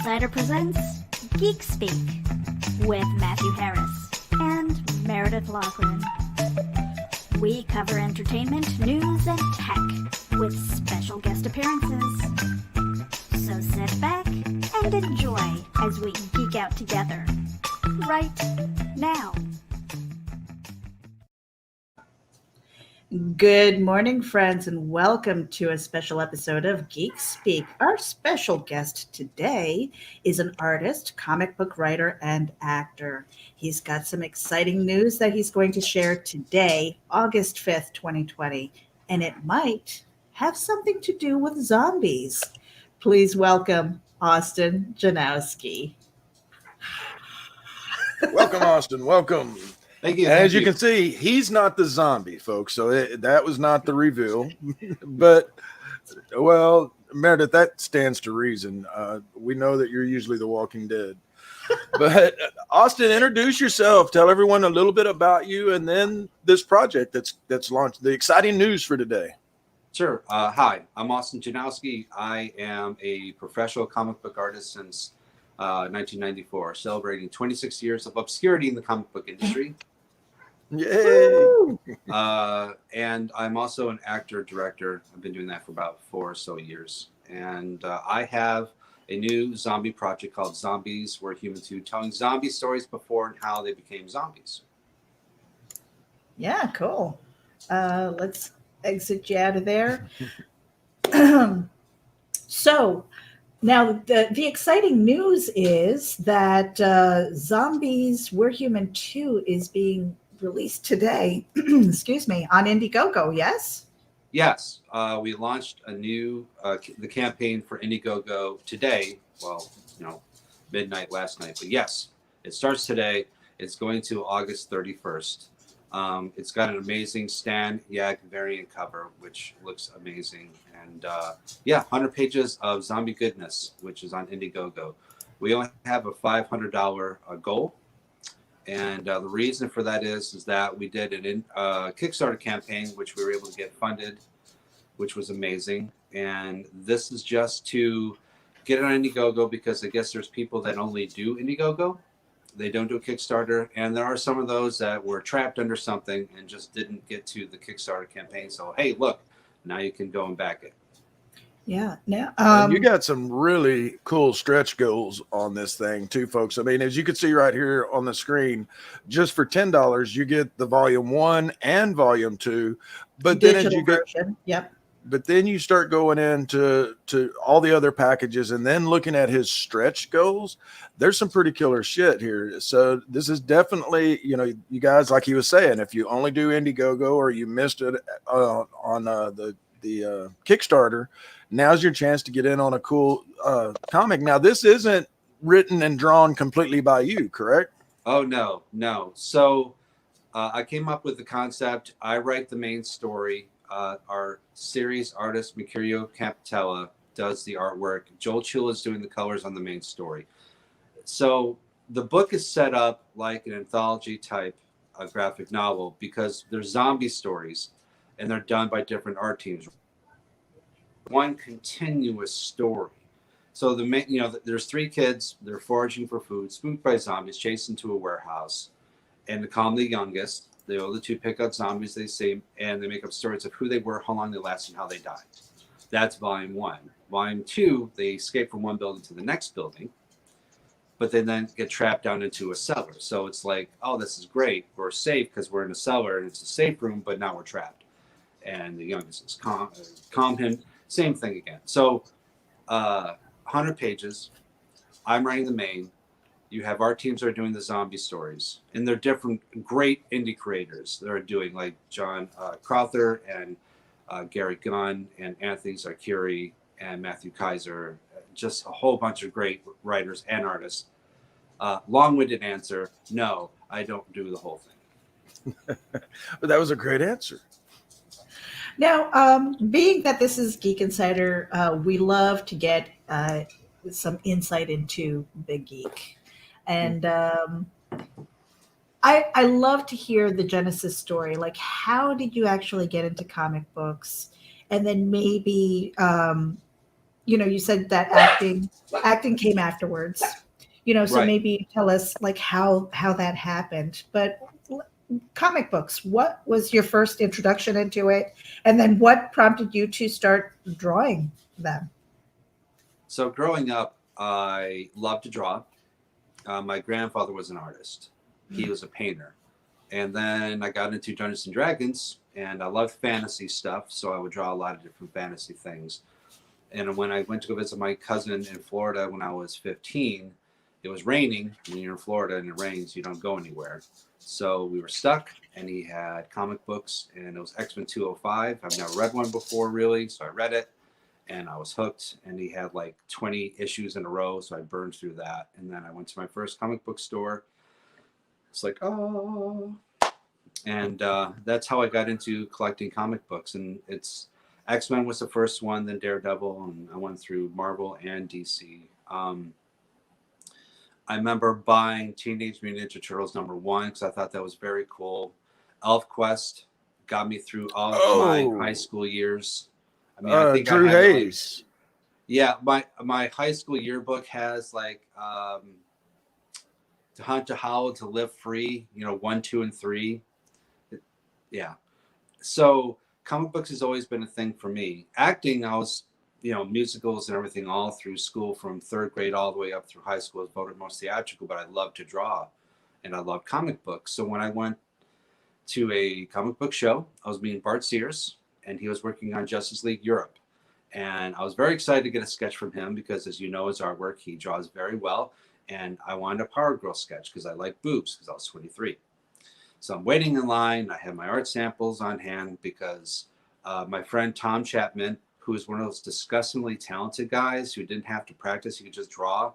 GeekInsider presents Geek Speak with Matthew Harris and Meredith Laughlin. We cover entertainment, news, and tech with special guest appearances. So sit back and enjoy as we geek out together right now. Good morning, friends, and welcome to a special episode of Geek Speak. Our special guest today is an artist, comic book writer, and actor. He's got some exciting news that he's going to share today, August 5th, 2020, and it might have something to do with zombies. Please welcome Austin Janowski. Welcome, Austin. Welcome. Thank you. As you can see, he's not the zombie, folks. So that was not the reveal. But, well, Meredith, that stands to reason. We know that you're usually the Walking Dead. But, Austin, introduce yourself. Tell everyone a little bit about you and then this project that's launched, the exciting news for today. Sure. Hi, I'm Austin Janowski. I am a professional comic book artist since 1994, celebrating 26 years of obscurity in the comic book industry. Yay! And I'm also an actor, director. I've been doing that for about 4 or so years. And I have a new zombie project called Zombies Were Human Too, telling zombie stories before and how they became zombies. Yeah, cool. Let's exit you out of there. So now the exciting news is that Zombies Were Human 2 is being released today, excuse me, on Indiegogo, yes? Yes, we launched a new the campaign for Indiegogo today. Well, midnight last night. But yes, it starts today. It's going to August 31st. It's got an amazing Staniak variant cover, which looks amazing. And 100 pages of zombie goodness, which is on Indiegogo. We only have a $500 goal. And the reason for that is that we did an Kickstarter campaign, which we were able to get funded, which was amazing. And this is just to get it on Indiegogo because I guess there's people that only do Indiegogo. They don't do a Kickstarter. And there are some of those that were trapped under something and just didn't get to the Kickstarter campaign. So, hey, look, now you can go and back it. Yeah. And you got some really cool stretch goals on this thing too, folks. I mean, as you can see right here on the screen, just for $10, you get the volume 1 and volume 2. But then as you go, yep. But then you start going into all the other packages and then looking at his stretch goals. There's some pretty killer shit here. So this is definitely, you guys, like he was saying, if you only do Indiegogo or you missed it on the Kickstarter, now's your chance to get in on a cool comic. Now, this isn't written and drawn completely by you, correct? Oh, no. So I came up with the concept. I write the main story. Our series artist, Mercurio Capitella, does the artwork. Joel Chill is doing the colors on the main story. So the book is set up like an anthology type graphic novel because they're zombie stories and they're done by different art teams. One continuous story. So there's 3 kids. They're foraging for food, spooked by zombies, chased into a warehouse, and to calm the youngest, the other 2 pick up zombies they see, and they make up stories of who they were, how long they lasted, and how they died. That's volume 1. Volume 2, they escape from one building to the next building, but they then get trapped down into a cellar. So it's like, oh, this is great. We're safe because we're in a cellar and it's a safe room, but now we're trapped. And the youngest is calm him. Same thing again. So 100 pages. I'm writing the main. You have art teams that are doing the zombie stories, and they're different great indie creators that are doing, like John Crowther and Gary Gunn and Anthony Zarkiri and Matthew Kaiser, just a whole bunch of great writers and artists. Long-winded answer, no, I don't do the whole thing. But that was a great answer. Now, being that this is Geek Insider, we love to get some insight into the geek. And I love to hear the genesis story. Like, how did you actually get into comic books? And then maybe you said that acting came afterwards. So Right. maybe tell us like how that happened. But comic books, what was your first introduction into it? And then what prompted you to start drawing them? So growing up, I loved to draw. My grandfather was an artist. He was a painter. And then I got into Dungeons and Dragons, and I loved fantasy stuff. So I would draw a lot of different fantasy things. And when I went to go visit my cousin in Florida when I was 15, it was raining. When you're in Florida and it rains, you don't go anywhere. So we were stuck, and he had comic books, and it was X-Men 205. I've never read one before, really. So I read it, and I was hooked. And he had like 20 issues in a row. So I burned through that. And then I went to my first comic book store. It's like, oh. And that's how I got into collecting comic books. And it's X-Men was the first one, then Daredevil, and I went through Marvel and DC. I remember buying Teenage Mutant Ninja Turtles #1 because I thought that was very cool. ElfQuest got me through all of my high school years. I mean, I think Drew I had Hayes. my high school yearbook has like To Hunt, to Howl, To Live Free, 1, 2, and 3. Yeah. So comic books has always been a thing for me. Acting, I was, musicals and everything all through school from 3rd grade all the way up through high school. I was voted most theatrical, but I loved to draw and I loved comic books. So when I went to a comic book show, I was meeting Bart Sears, and he was working on Justice League Europe. And I was very excited to get a sketch from him because, as you know, his artwork, he draws very well. And I wanted a Power Girl sketch because I like boobs because I was 23. So I'm waiting in line. I have my art samples on hand because my friend Tom Chapman, who is one of those disgustingly talented guys who didn't have to practice, he could just draw.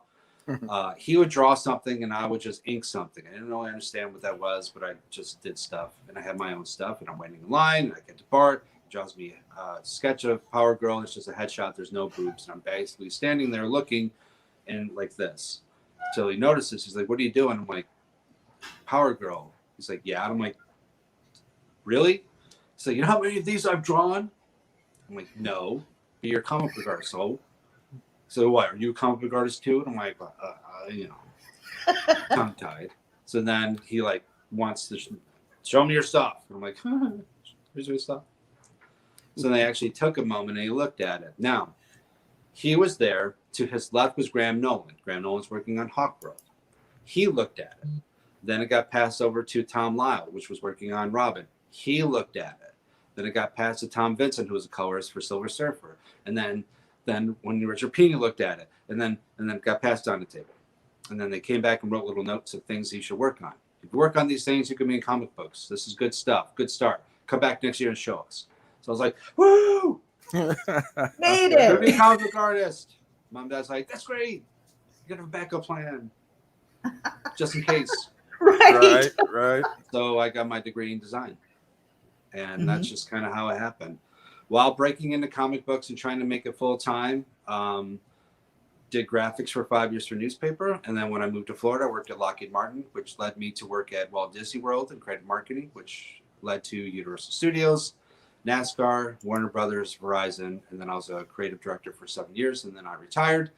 He would draw something and I would just ink something. I didn't really understand what that was, but I just did stuff. And I had my own stuff, and I'm waiting in line, and I get to Bart. He draws me a sketch of Power Girl. It's just a headshot. There's no boobs. And I'm basically standing there looking and like this. So he notices. He's like, "What are you doing?" I'm like, "Power Girl." He's like, "Yeah." And I'm like, "Really?" He's like, "You know how many of these I've drawn?" I'm like, "No, but you're a comic book artist, so what? Are you a comic book artist too?" And I'm like, tongue-tied. So then he like wants to show me your stuff. And I'm like, here's your stuff. So they actually took a moment and he looked at it. Now, he was there. To his left was Graham Nolan. Graham Nolan's working on Hawkgirl. He looked at it. Then it got passed over to Tom Lyle, which was working on Robin. He looked at it. Then it got passed to Tom Vincent, who was a colorist for Silver Surfer. And then when Richard Pena looked at it, and then it got passed on the table. And then they came back and wrote little notes of things you should work on. If you work on these things, you can be in comic books. This is good stuff. Good start. Come back next year and show us. So I was like, woo! Made I'm gonna be a it. comic book artist. Mom and Dad's like, that's great. You gotta have a backup plan. Just in case. Right. Right. So I got my degree in design. And that's just kind of how it happened. While breaking into comic books and trying to make it full time, did graphics for 5 years for newspaper. And then when I moved to Florida, I worked at Lockheed Martin, which led me to work at Walt Disney World and creative marketing, which led to Universal Studios, NASCAR, Warner Brothers, Verizon. And then I was a creative director for 7 years. And then I retired.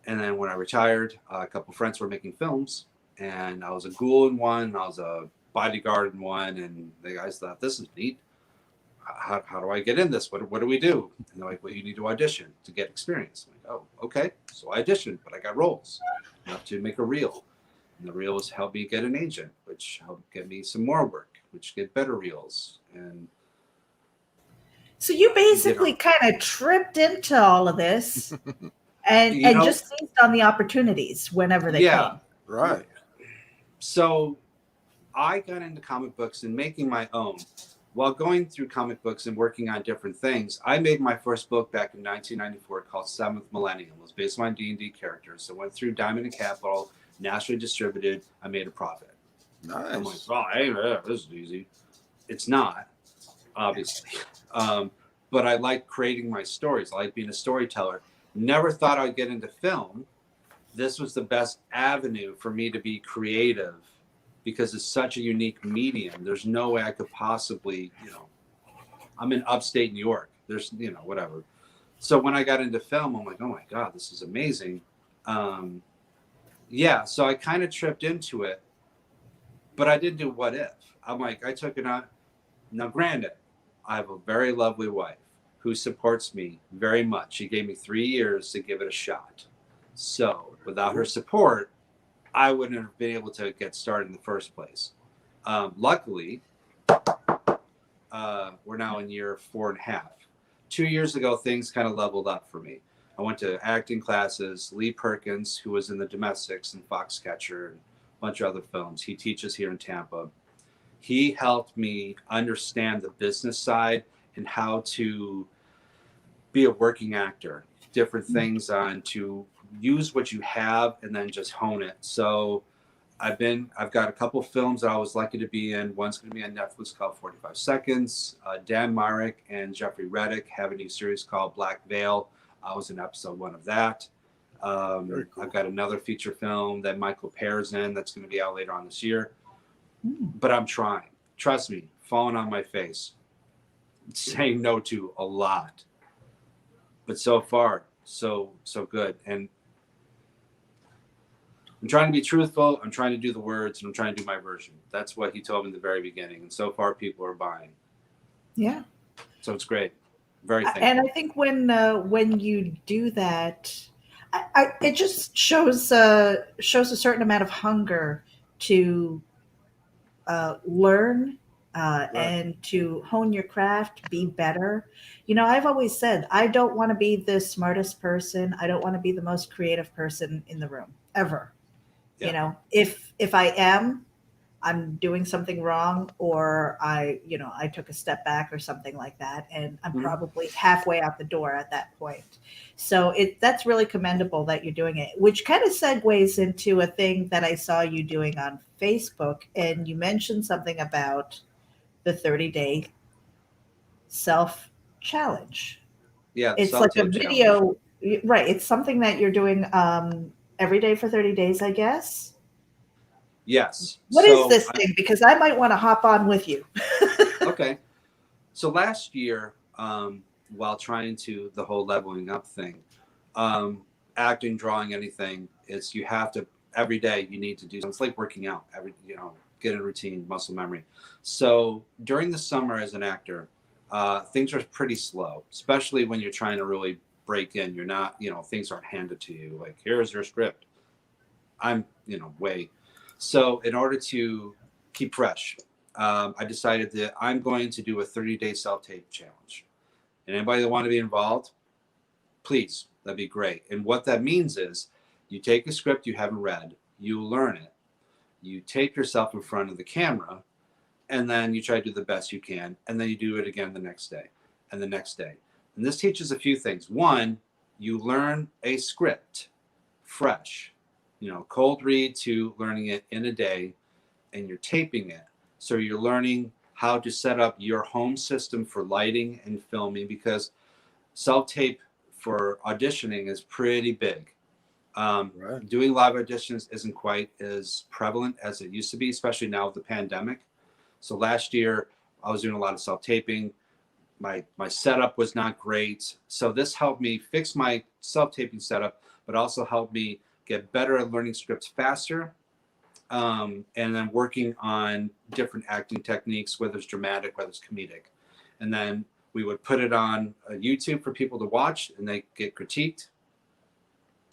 And then when I retired, a couple of friends were making films. And I was a ghoul in one. I was a bodyguard in one. And the guys thought, this is neat. How do I get in this? What do we do? And they're like, well, you need to audition to get experience. I'm like, oh, okay. So I auditioned, but I got roles enough to make a reel. And the reels helped me get an agent, which helped get me some more work, which get better reels. And So you basically kind of tripped into all of this and just seized on the opportunities whenever they came. Right. So I got into comic books and making my own. While going through comic books and working on different things, I made my first book back in 1994 called Seventh Millennium. It was based on D&D characters. So I went through Diamond and Capital, nationally distributed. I made a profit. Nice. I'm like, oh, hey, this is easy. It's not, obviously. But I like creating my stories. I like being a storyteller. Never thought I'd get into film. This was the best avenue for me to be creative, because it's such a unique medium. There's no way I could possibly, I'm in upstate New York. There's, whatever. So when I got into film, I'm like, oh my God, this is amazing. Yeah, so I kind of tripped into it, but I did do what if. I'm like, I took it on. Now, granted, I have a very lovely wife who supports me very much. She gave me 3 years to give it a shot. So without her support, I wouldn't have been able to get started in the first place. Luckily, we're now in year 4.5. 2 years ago, things kind of leveled up for me. I went to acting classes. Lee Perkins, who was in The Domestics and Foxcatcher and a bunch of other films, he teaches here in Tampa. He helped me understand the business side and how to be a working actor, different things on to use what you have and then just hone it. So I've got a couple films that I was lucky to be in. One's going to be on Netflix called 45 Seconds. Dan Myrick and Jeffery Reddrick have a new series called Black Veil. I was in episode 1 of that. Very cool. I've got another feature film that Michael Pear's in that's going to be out later on this year. But I'm trying. Trust me, falling on my face, saying no to a lot. But so far, so good. And I'm trying to be truthful. I'm trying to do the words, and I'm trying to do my version. That's what he told me in the very beginning. And so far, people are buying. Yeah. So it's great. Very thankful. And I think when you do that, it just shows a certain amount of hunger to learn and to hone your craft, be better. You know, I've always said I don't want to be the smartest person. I don't want to be the most creative person in the room ever. Yeah. You know, if I am, I'm doing something wrong, or I took a step back or something like that, and I'm probably halfway out the door at that point. So that's really commendable that you're doing it, which kind of segues into a thing that I saw you doing on Facebook, and you mentioned something about the 30-day self challenge. Yeah, It's like a video, right? It's something that you're doing every day for 30 days, I guess. Yes. What is this thing? Because I might want to hop on with you. Okay. So last year, while trying to the whole leveling up thing, acting, drawing, anything, is you have to every day you need to do something. It's like working out. Get in a routine, muscle memory. So during the summer as an actor, things are pretty slow, especially when you're trying to really break in. You're not, things aren't handed to you. Like, here's your script. I'm, way. So in order to keep fresh, I decided that I'm going to do a 30-day self-tape challenge. And anybody that want to be involved, please, that'd be great. And what that means is you take a script you haven't read, you learn it, you tape yourself in front of the camera, and then you try to do the best you can. And then you do it again the next day and the next day. And this teaches a few things. One, you learn a script fresh. Cold read to learning it in a day, and you're taping it. So you're learning how to set up your home system for lighting and filming, because self-tape for auditioning is pretty big. Right. Doing live auditions isn't quite as prevalent as it used to be, especially now with the pandemic. So last year I was doing a lot of self-taping. My setup was not great. So this helped me fix my self-taping setup, but also helped me get better at learning scripts faster, and then working on different acting techniques, whether it's dramatic, whether it's comedic. And then we would put it on YouTube for people to watch, and they get critiqued.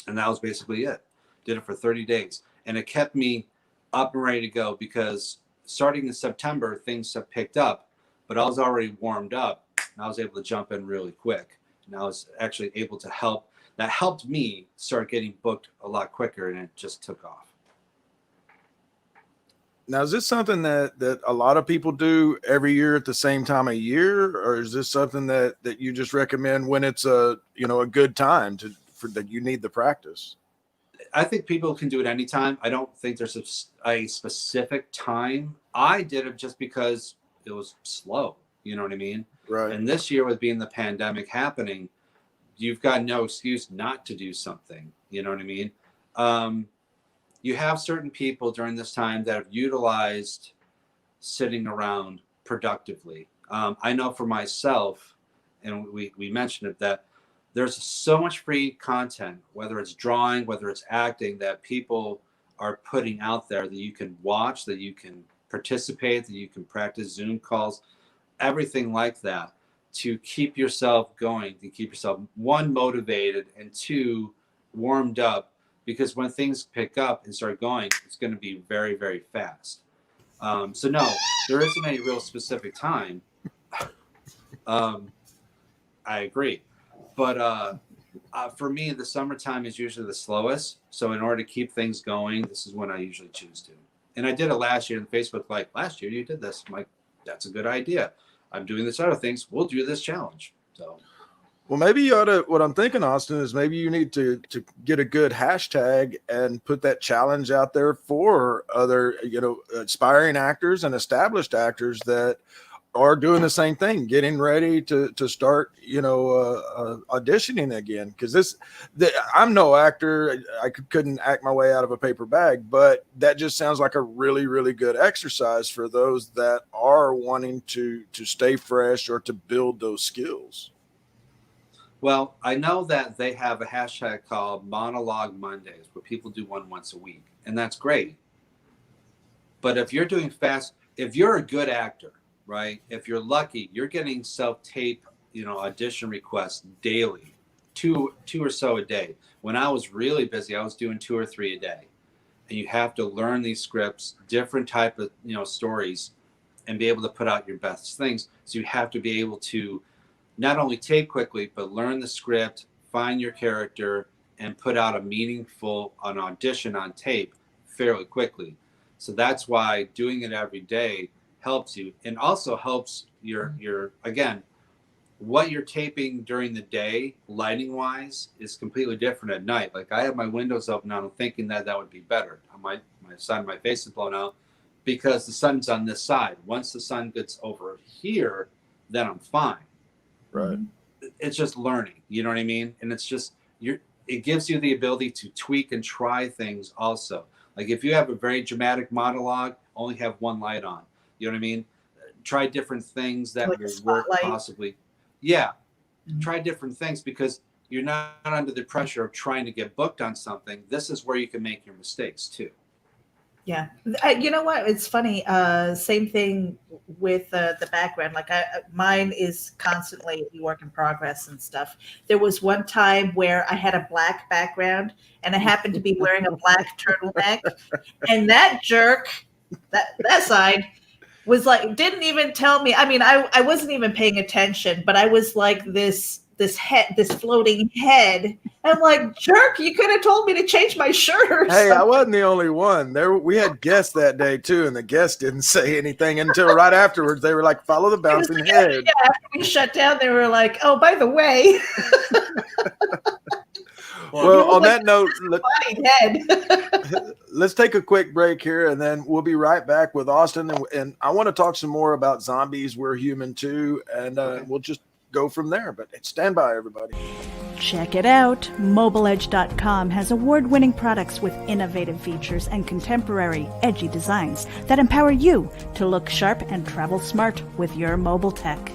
And that was basically it. Did it for 30 days. And it kept me up and ready to go, because starting in September, things have picked up, but I was already warmed up, and I was able to jump in really quick. And I was actually able to help. That helped me start getting booked a lot quicker, and it just took off. Now, is this something that a lot of people do every year at the same time of year, or is this something that you just recommend when it's a good time that you need the practice? I think people can do it anytime. I don't think there's a specific time. I did it just because it was slow. You know what I mean? Right. And this year, with being the pandemic happening, you've got no excuse not to do something. You know what I mean? You have certain people during this time that have utilized sitting around productively. I know for myself, and we mentioned it, that there's so much free content, whether it's drawing, whether it's acting, that people are putting out there that you can watch, that you can participate, that you can practice Zoom calls, everything like that, to keep yourself going, to keep yourself, one, motivated, and two, warmed up, because when things pick up and start going, it's going to be very, very fast. So no, there isn't any real specific time. I agree. But for me, the summertime is usually the slowest. So in order to keep things going, this is when I usually choose to. And I did it last year, and Facebook, like, last year you did this. I'm like, that's a good idea. I'm doing this other things. We'll do this challenge. So, well, maybe you ought to, what I'm thinking, Austin, is maybe you need to get a good hashtag and put that challenge out there for other, aspiring actors and established actors that are doing the same thing, getting ready to start, auditioning again. Because I'm no actor. I couldn't act my way out of a paper bag, but that just sounds like a really, really good exercise for those that are wanting to stay fresh or to build those skills. well, I know that they have a hashtag called Monologue Mondays, where people do one once a week, and that's great. But if you're doing fast, if you're a good actor, right? If you're lucky, you're getting self-tape, audition requests daily, two or so a day. When I was really busy, I was doing 2 or 3 a day. And you have to learn these scripts, different type of, stories, and be able to put out your best things. So you have to be able to not only tape quickly, but learn the script, find your character, and put out a meaningful an audition on tape fairly quickly. So that's why doing it every day helps you, and also helps your again, what you're taping during the day, lighting wise, is completely different at night. Like, I have my windows open now, I'm thinking that would be better. My face is blown out because the sun's on this side. Once the sun gets over here, then I'm fine. Right. It's just learning, you know what I mean? And it's just, it gives you the ability to tweak and try things also. Like, if you have a very dramatic monologue, only have one light on. You know what I mean? Try different things that like will work possibly. Yeah. Mm-hmm. Try different things, because you're not under the pressure of trying to get booked on something. This is where you can make your mistakes too. Yeah. You know what? It's funny. Same thing with the background. Like, mine is constantly a work in progress and stuff. There was one time where I had a black background and I happened to be wearing a black turtleneck, and that jerk, that side, was like, didn't even tell me. I mean, I wasn't even paying attention, but I was like this floating head. I'm like, jerk, you could have told me to change my shirt or Hey, something. I wasn't the only one. We had guests that day too, and the guests didn't say anything until right afterwards. They were like, follow the bouncing head. Yeah, after we shut down, they were like, oh, by the way. Well, on that note, head. let's take a quick break here, and then we'll be right back with Austin. And I want to talk some more about Zombies We're Human Too, and we'll just go from there. But stand by, everybody. Check it out. MobileEdge.com has award-winning products with innovative features and contemporary, edgy designs that empower you to look sharp and travel smart with your mobile tech.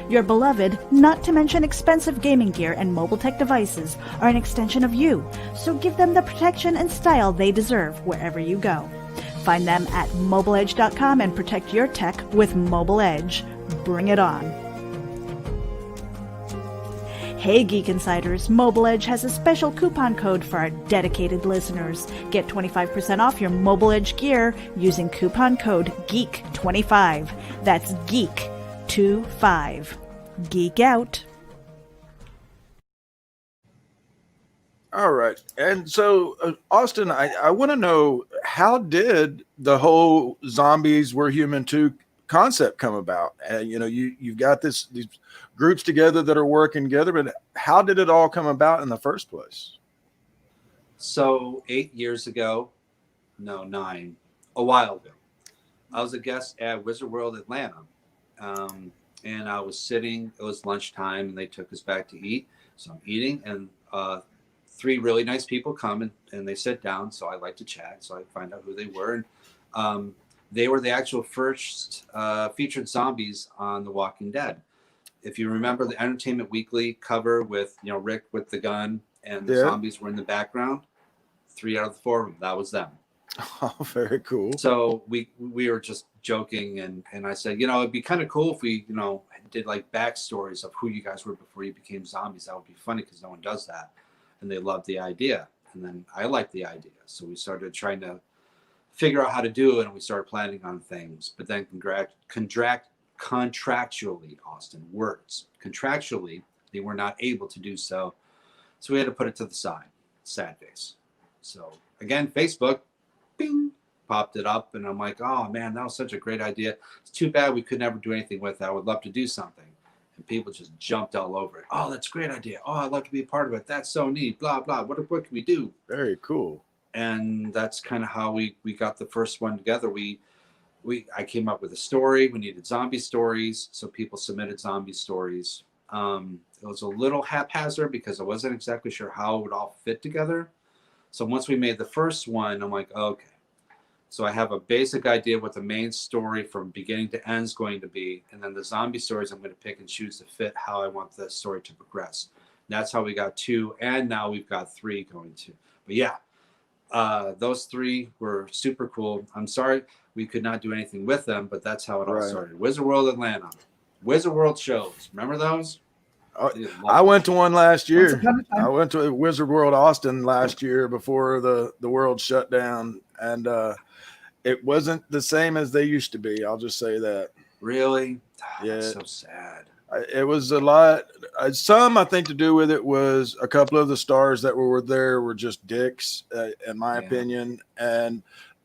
Your beloved, not to mention expensive gaming gear and mobile tech devices are an extension of you, so give them the protection and style they deserve wherever you go. Find them at MobileEdge.com and protect your tech with Mobile Edge. Bring it on. Hey Geek Insiders, Mobile Edge has a special coupon code for our dedicated listeners. Get 25% off your Mobile Edge gear using coupon code GEEK25. That's GEEK25. Geek out. All right. And so, Austin, I want to know, how did the whole Zombies We're Human Too concept come about? You've got these groups together that are working together, but how did it all come about in the first place? So 8 years ago, no, 9, a while ago, I was a guest at Wizard World Atlanta. And I was sitting, it was lunchtime, and they took us back to eat. So I'm eating, and 3 really nice people come and they sit down. So I like to chat. So I find out who they were. And they were the actual first featured zombies on The Walking Dead. if you remember the Entertainment Weekly cover with, you know, Rick with the gun and the Yeah. zombies were in the background, 3 out of the 4 of them, that was them. Oh, very cool. So we were just joking, and I said, you know, it'd be kind of cool if we, you know, did like backstories of who you guys were before you became zombies. That would be funny because no one does that. And they loved the idea. And then I liked the idea. So we started trying to figure out how to do it, and we started planning on things. But then contractually, Austin, words, contractually, they were not able to do so. So we had to put it to the side. Sad face. So again, Facebook, bing, popped it up, and I'm like, oh man, that was such a great idea. It's too bad we could never do anything with it. I would love to do something. And people just jumped all over it. Oh, that's a great idea. Oh, I'd love to be a part of it. That's so neat. Blah, blah. What can we do? Very cool. And that's kind of how we got the first one together. I came up with a story. We needed zombie stories, so people submitted zombie stories. It was a little haphazard because I wasn't exactly sure how it would all fit together. So once we made the first one, I'm like, okay. So I have a basic idea what the main story from beginning to end is going to be, and then the zombie stories I'm going to pick and choose to fit how I want the story to progress. And that's how we got 2, and now we've got 3 going to. But yeah, those 3 were super cool. I'm sorry we could not do anything with them, but that's how it all started. Wizard World Atlanta, Wizard World shows. Remember those? I went to one last year. I went to Wizard World Austin last year before the world shut down, and it wasn't the same as they used to be. I'll just say that. Really? Yeah. That's so sad. It was a lot. Some, I think, to do with it was a couple of the stars that were there were just dicks, in my opinion. And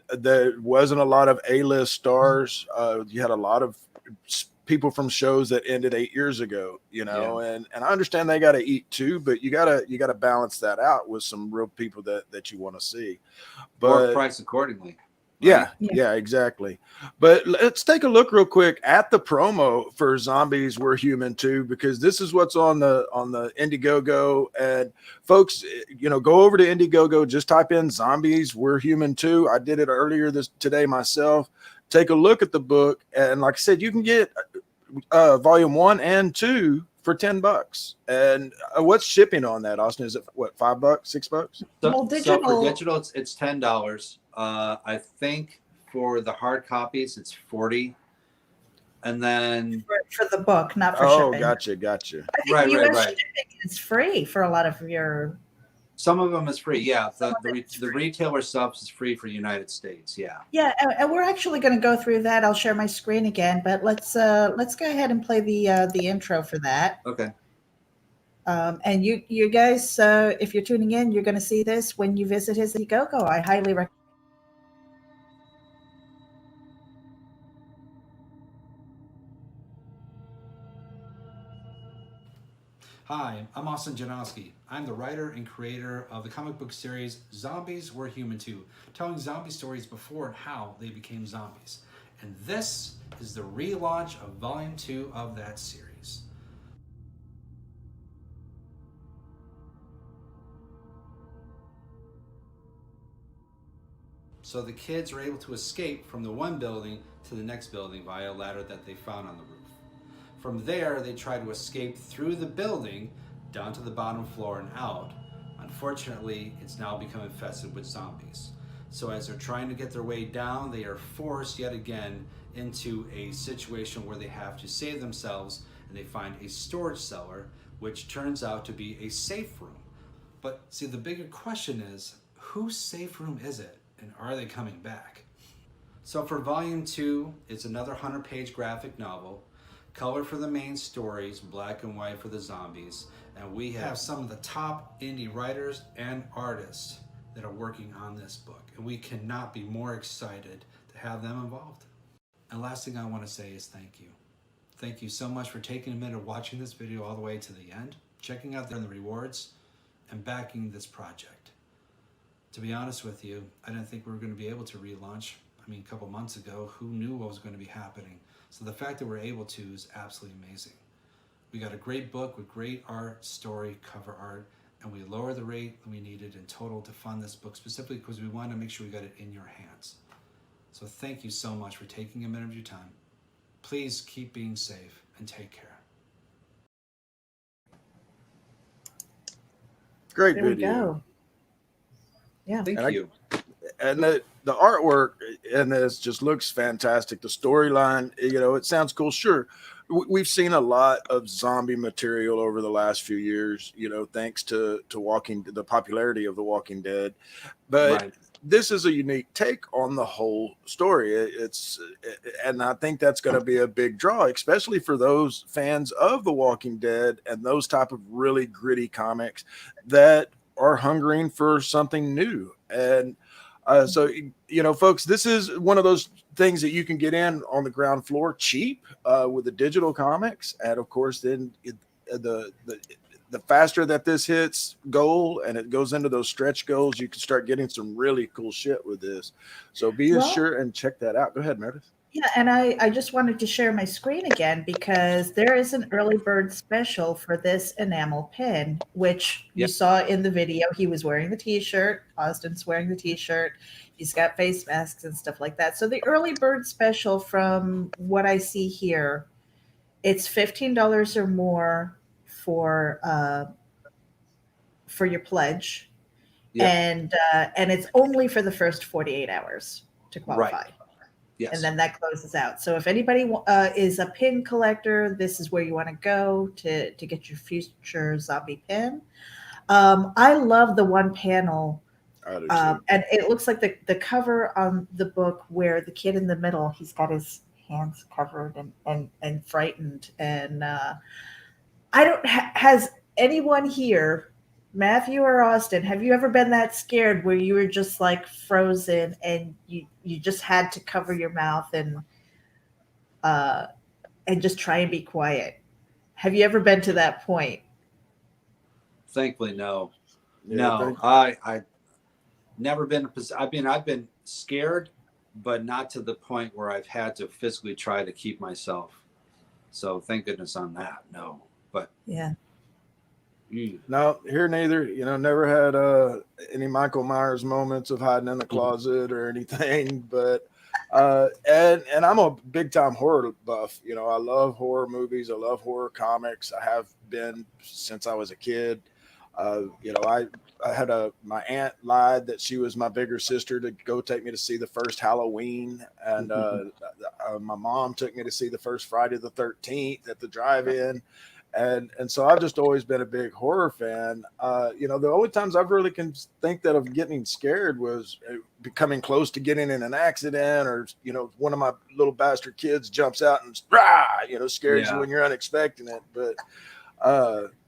there wasn't a lot of A-list stars. You had a lot of people from shows that ended 8 years ago, you know, and I understand they got to eat too, but you gotta balance that out with some real people that you want to see, but or price accordingly. Right? Yeah, exactly. But let's take a look real quick at the promo for Zombies We're Human Too, because this is what's on the Indiegogo. And folks, you know, go over to Indiegogo, just type in Zombies We're Human Too. I did it earlier today myself. Take a look at the book, and like I said, you can get volume 1 and 2 for $10. And what's shipping on that, Austin? Is it what, $5, $6? Well, digital. So for digital, it's $10. I think for the hard copies, it's $40. And then for the book, not for shipping. Gotcha. I think US shipping is free for a lot of your. Some of them is free. Yeah, the retailer subs is free for United States. Yeah. Yeah, and we're actually going to go through that. I'll share my screen again, but let's go ahead and play the intro for that. Okay. And you guys, if you're tuning in, you're going to see this when you visit his Indiegogo. I highly recommend. Hi, I'm Austin Janowski. I'm the writer and creator of the comic book series Zombies Were Human Too, telling zombie stories before and how they became zombies. And this is the relaunch of Volume 2 of that series. So the kids are able to escape from the one building to the next building via a ladder that they found on the roof. From there, they try to escape through the building down to the bottom floor and out. Unfortunately, it's now become infested with zombies. So as they're trying to get their way down, they are forced yet again into a situation where they have to save themselves, and they find a storage cellar, which turns out to be a safe room. But see, the bigger question is, whose safe room is it, and are they coming back? So for Volume 2, it's another 100-page graphic novel. Color for the main stories, black and white for the zombies, and we have some of the top indie writers and artists that are working on this book, and we cannot be more excited to have them involved. And last thing I want to say is thank you. Thank you so much for taking a minute watching this video all the way to the end, checking out the rewards, and backing this project. To be honest with you, I didn't think we were going to be able to relaunch. I mean, a couple months ago, who knew what was going to be happening? So the fact that we're able to is absolutely amazing. We got a great book with great art, story, cover art, and we lowered the rate that we needed in total to fund this book specifically because we wanted to make sure we got it in your hands. So thank you so much for taking a minute of your time. Please keep being safe and take care. Great There we video. go. Yeah. Thank And you. And the artwork in this just looks fantastic. The storyline, it sounds cool. Sure, we've seen a lot of zombie material over the last few years, thanks to the popularity of The Walking Dead. But Right. this is a unique take on the whole story. And I think that's going to be a big draw, especially for those fans of The Walking Dead and those type of really gritty comics that are hungering for something new. And so, folks, this is one of those things that you can get in on the ground floor cheap with the digital comics. And of course, then the faster that this hits goal and it goes into those stretch goals, you can start getting some really cool shit with this. So be sure and check that out. Go ahead, Meredith. Yeah, and I just wanted to share my screen again because there is an early bird special for this enamel pin, which you saw in the video. He was wearing the t-shirt. Austin's wearing the t-shirt. He's got face masks and stuff like that. So the early bird special, from what I see here, it's $15 or more for your pledge, and it's only for the first 48 hours to qualify. Right. Yes. And then that closes out. So if anybody is a pin collector, this is where you want to go to get your future zombie pin. I love the one panel, and it looks like the cover on the book where the kid in the middle, he's got his hands covered and frightened. And I don't has anyone here, Matthew or Austin, have you ever been that scared where you were just like frozen and you just had to cover your mouth and just try and be quiet? Have you ever been to that point? Thankfully, no. Yeah, No, I never been. I've been scared, but not to the point where I've had to physically try to keep myself. So thank goodness on that. No, but yeah. No, here neither. Never had any Michael Myers moments of hiding in the closet or anything. But and I'm a big time horror buff. I love horror movies. I love horror comics. I have been since I was a kid. I had my aunt lied that she was my bigger sister to go take me to see the first Halloween, and my mom took me to see the first Friday the 13th at the drive-in. And so I've just always been a big horror fan. The only times I've really can think that of getting scared was becoming close to getting in an accident, or one of my little bastard kids jumps out and scares you when you're unexpecting it.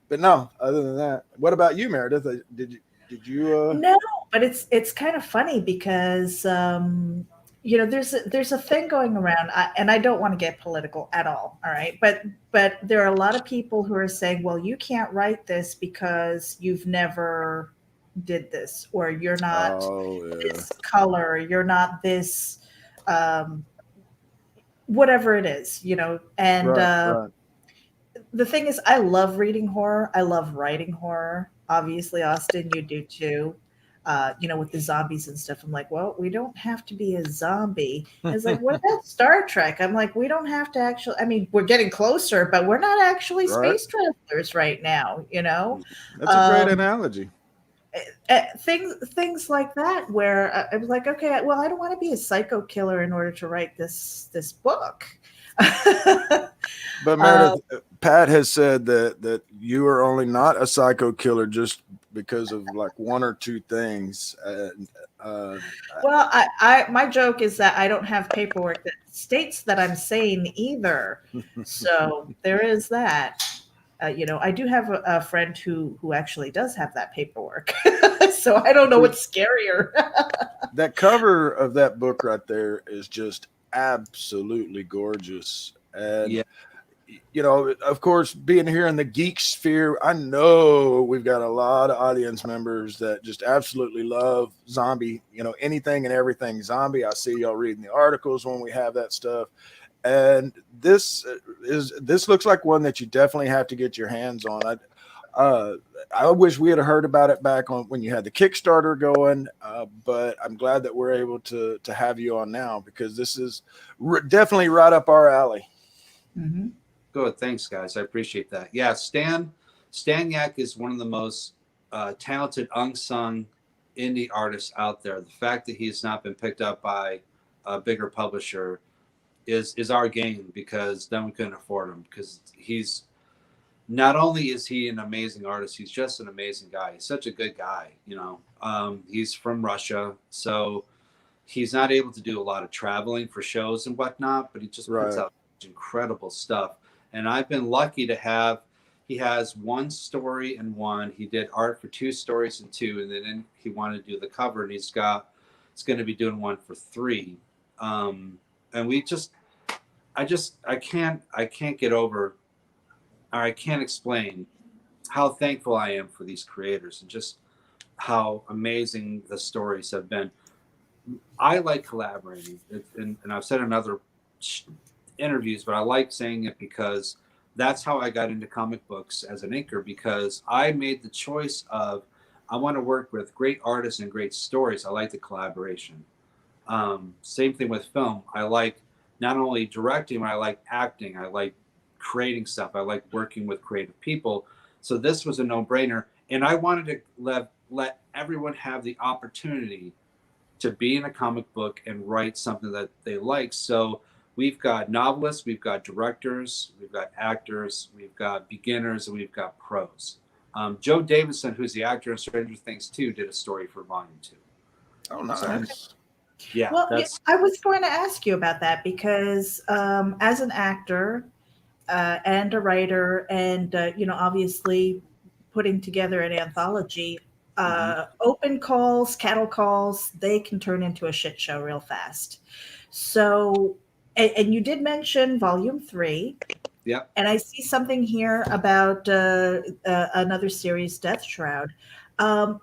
But no, other than that, what about you, Meredith? Did you? No, but it's kind of funny because there's a thing going around, and I don't want to get political at all. All right. But there are a lot of people who are saying, well, you can't write this because you've never did this, or you're not this color, you're not this, whatever it is, and Right. The thing is, I love reading horror. I love writing horror. Obviously, Austin, you do too. With the zombies and stuff. I'm like, well, we don't have to be a zombie. And it's like, what about Star Trek? I'm like, we don't have to actually, we're getting closer, but we're not actually space travelers right now, That's a great analogy. Things like that, where I was like, okay, well, I don't want to be a psycho killer in order to write this book. But Meredith, Pat has said that you are only not a psycho killer just because of like one or two things. Well, I my joke is that I don't have paperwork that states that I'm sane either. So there is that. I do have a friend who actually does have that paperwork. So I don't know what's scarier. That cover of that book right there is just absolutely gorgeous. And of course, being here in the geek sphere, I know we've got a lot of audience members that just absolutely love zombie, anything and everything zombie. I see y'all reading the articles when we have that stuff. And this looks like one that you definitely have to get your hands on. I wish we had heard about it back on when you had the Kickstarter going, but I'm glad that we're able to have you on now, because this is definitely right up our alley. Mm-hmm. Good. Thanks, guys. I appreciate that. Yeah, Staniak is one of the most talented unsung indie artist out there. The fact that he's not been picked up by a bigger publisher is our gain, because then we couldn't afford him, because he's not only is he an amazing artist, he's just an amazing guy. He's such a good guy, you know. He's from Russia, so he's not able to do a lot of traveling for shows and whatnot, but he just puts out incredible stuff. And I've been lucky to have, he has one story in one. He did art for 2 stories in 2, and then he wanted to do the cover, and he's going to be doing one for 3. And I can't get over, or I can't explain how thankful I am for these creators and just how amazing the stories have been. I like collaborating, and I've said in other interviews, but I like saying it because that's how I got into comic books as an inker, because I made the choice of, I want to work with great artists and great stories. I like the collaboration. Same thing with film. I like not only directing, but I like acting. I like creating stuff. I like working with creative people. So this was a no-brainer. And I wanted to let everyone have the opportunity to be in a comic book and write something that they like. So we've got novelists, we've got directors, we've got actors, we've got beginners, and we've got pros. Joe Davison, who's the actor in Stranger Things 2, did a story for Volume 2. Oh, nice. Yeah. Well, I was going to ask you about that because as an actor and a writer, and obviously putting together an anthology, open calls, cattle calls, they can turn into a shit show real fast. So, and you did mention Volume 3. Yeah. And I see something here about another series, Death Shroud.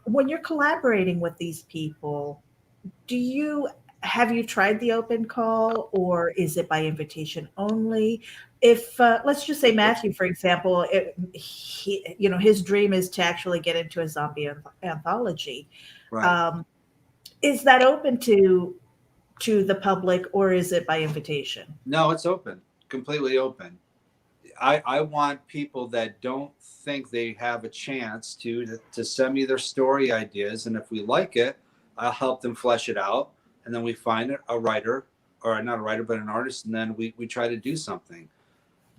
When you're collaborating with these people, have you tried the open call, or is it by invitation only? If let's just say Matthew, for example, his dream is to actually get into a zombie anthology. Right. Is that open to the public, or is it by invitation? No, it's open, completely open. I want people that don't think they have a chance to send me their story ideas, and if we like it, I'll help them flesh it out, and then we find a writer, or not a writer, but an artist, and then we try to do something.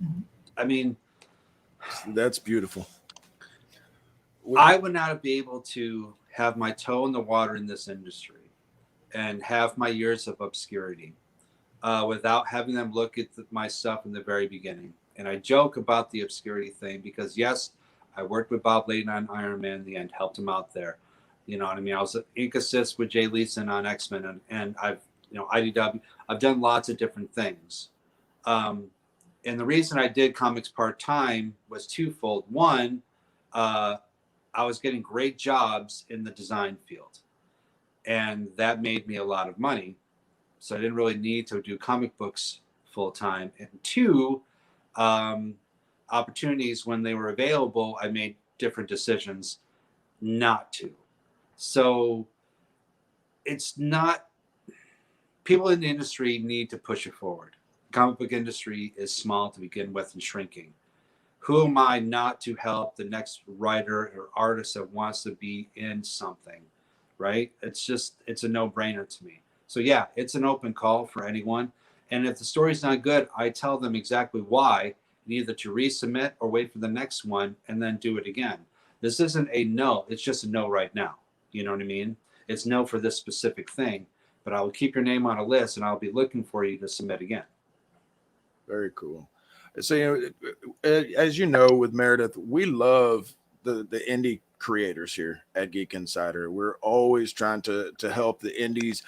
Mm-hmm. I mean, that's beautiful. I would not be able to have my toe in the water in this industry and have my years of obscurity without having them look at my stuff in the very beginning. And I joke about the obscurity thing because, yes, I worked with Bob Layton on Iron Man in the end, helped him out there. You know what I mean? I was an ink assist with Jay Leeson on X-Men, and I've, IDW, I've done lots of different things. And the reason I did comics part-time was twofold. One, I was getting great jobs in the design field, and that made me a lot of money. So I didn't really need to do comic books full-time. And 2, opportunities when they were available, I made different decisions not to. So it's not, people in the industry need to push it forward. The comic book industry is small to begin with and shrinking. Who am I not to help the next writer or artist that wants to be in something, right? It's a no-brainer to me. So yeah, it's an open call for anyone. And if the story's not good, I tell them exactly why, and either to resubmit or wait for the next one and then do it again. This isn't a no, it's just a no right now. You know what I mean? It's no for this specific thing, but I will keep your name on a list and I'll be looking for you to submit again. Very cool. So, as you know, with Meredith, we love the indie creators here at Geek Insider. We're always trying to help the indies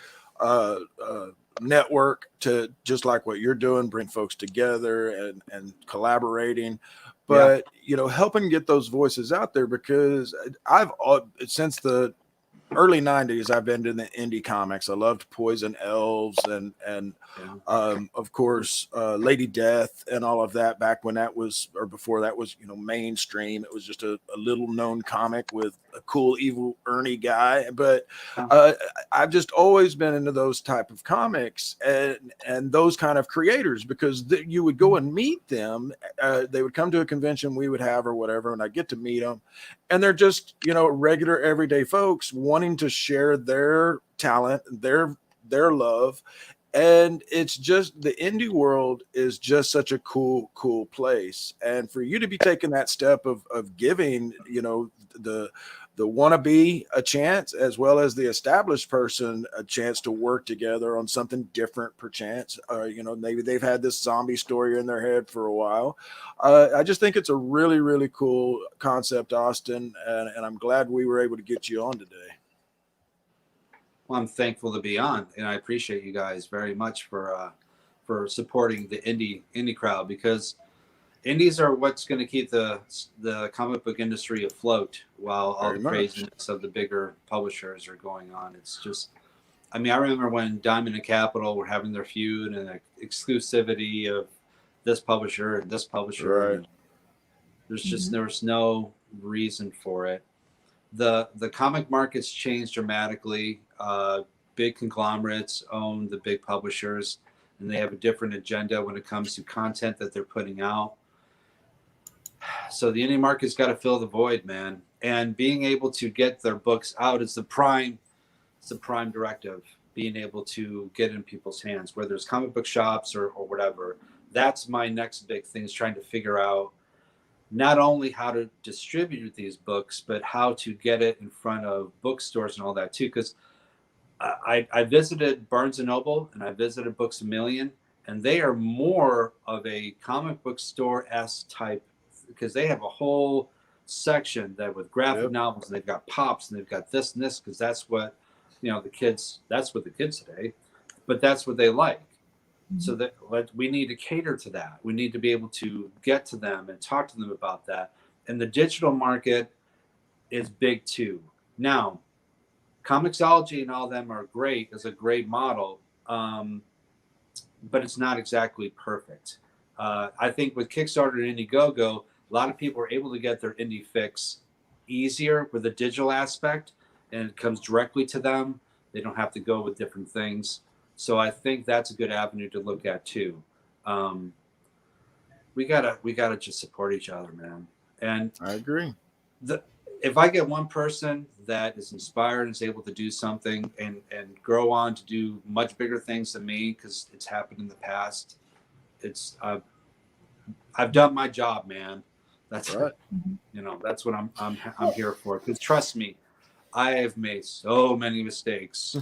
network, to just like what you're doing, bring folks together and collaborating, but helping get those voices out there, because I've since the early 90s I've been in the indie comics. I loved Poison Elves and of course Lady Death and all of that back when that was, or before that was mainstream. It was just a little known comic with a cool evil Ernie guy, but I've just always been into those type of comics and those kind of creators, because you would go and meet them. They would come to a convention we would have or whatever, and I get to meet them, and they're just, you know, regular everyday folks wanting to share their talent, their love. And it's just, the indie world is just such a cool place. And for you to be taking that step of giving, you know, the wannabe a chance, as well as the established person a chance to work together on something different, perchance, you know, maybe they've had this zombie story in their head for a while. I just think it's a really cool concept, Austin, and I'm glad we were able to get you on today. Well, I'm thankful to be on, and I appreciate you guys very much for supporting the indie crowd, because indies are what's going to keep the comic book industry afloat while all the craziness of the bigger publishers are going on. It's just, I mean, I remember when Diamond and Capital were having their feud and the exclusivity of this publisher and this publisher. Right. And there's just there was no reason for it. The comic market's changed dramatically. Big conglomerates own the big publishers, and they have a different agenda when it comes to content that they're putting out. So the indie market's got to fill the void, man. And being able to get their books out is the prime directive. Being able to get in people's hands, whether it's comic book shops or whatever. That's my next big thing, is trying to figure out not only how to distribute these books, but how to get it in front of bookstores and all that too. Because I visited Barnes & Noble and I visited Books A Million, and they are more of a comic book store-esque type, because they have a whole section that with graphic novels, and they've got pops, and they've got this and this, because that's what, you know, that's what the kids today, but that's what they like. So that we need to cater to that. We need to be able to get to them and talk to them about that. And the digital market is big too. Now, Comixology and all of them are great, as a great model, but it's not exactly perfect. I think with Kickstarter and Indiegogo, a lot of people are able to get their indie fix easier with the digital aspect, and it comes directly to them. They don't have to go with different things. So I think that's a good avenue to look at too. We gotta just support each other, man. And I agree. If I get one person that is inspired and is able to do something and grow on to do much bigger things than me, because it's happened in the past, it's I've done my job, man. That's right. You know, that's what I'm here for. Because trust me, I have made so many mistakes,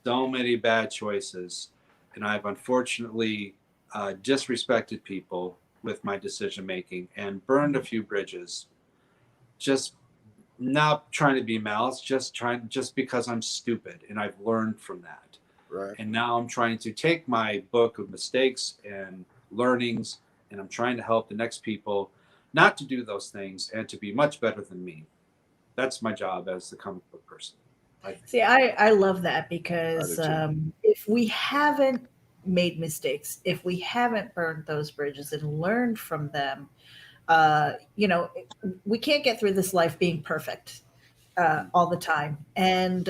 so many bad choices, and I've unfortunately disrespected people with my decision making and burned a few bridges. Just not trying to be malice, just because I'm stupid, and I've learned from that. Right. And now I'm trying to take my book of mistakes and learnings, and I'm trying to help the next people not to do those things and to be much better than me. That's my job as the comic book person. See, I love that, because if we haven't made mistakes, if we haven't burned those bridges and learned from them, you know, we can't get through this life being perfect all the time. And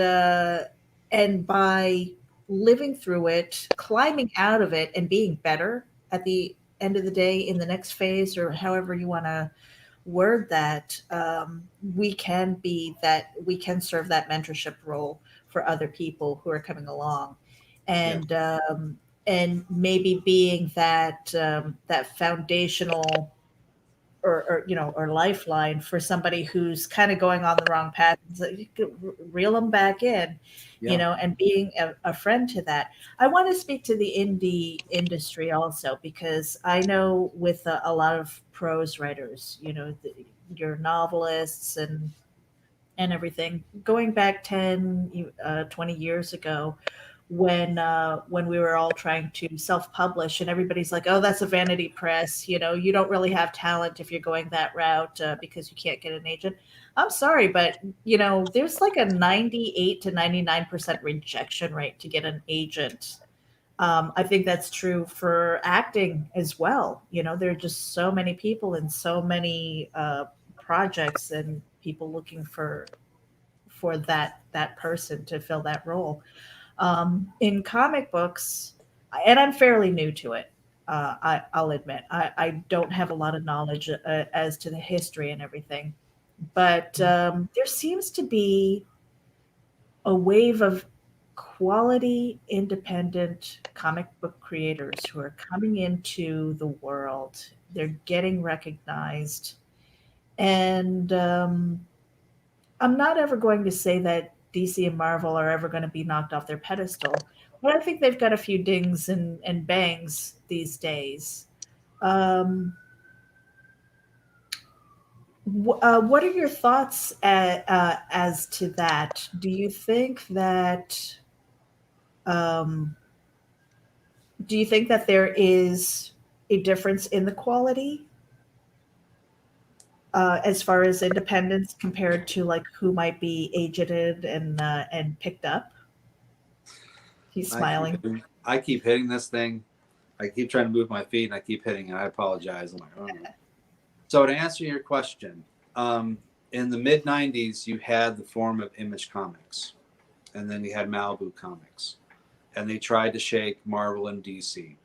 by living through it, climbing out of it, and being better at the end of the day in the next phase, or however you want to word that, we can serve that mentorship role for other people who are coming along, and maybe being that foundational or you know, or lifeline for somebody who's kind of going on the wrong path. So you could reel them back in, you know, and being a friend to that. I want to speak to the indie industry also, because I know with a lot of prose writers, you know, your novelists and everything, going back 10, 20 years ago, when we were all trying to self-publish, and everybody's like, oh, that's a vanity press, you know, you don't really have talent if you're going that route, because you can't get an agent. I'm sorry, but you know, there's like a 98 to 99% rejection rate to get an agent. I think that's true for acting as well. You know, there are just so many people and so many projects, and people looking for for that person to fill that role. In comic books, and I'm fairly new to it. I'll admit I don't have a lot of knowledge as to the history and everything, but there seems to be a wave of quality, independent comic book creators who are coming into the world. They're getting recognized, and I'm not ever going to say that DC and Marvel are ever going to be knocked off their pedestal, but I think they've got a few dings and bangs these days. Um, what are your thoughts as to that? Do you think that um, there is a difference in the quality as far as independence compared to like who might be agented and picked up? He's smiling. I keep hitting this thing. I keep trying to move my feet, and I keep hitting it. I apologize. I'm like, oh. So to answer your question, in the mid '90s, you had the form of Image Comics, and then you had Malibu Comics, and they tried to shake Marvel and DC,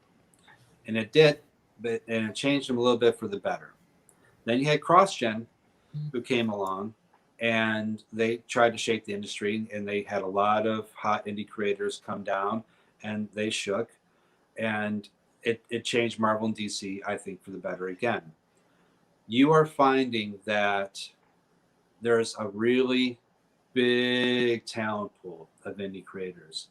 and it did, and it changed them a little bit for the better. Then you had CrossGen, who came along, and they tried to shake the industry, and they had a lot of hot indie creators come down, and they shook, and it changed Marvel and DC, I think, for the better again. You are finding that there's a really big talent pool of indie creators,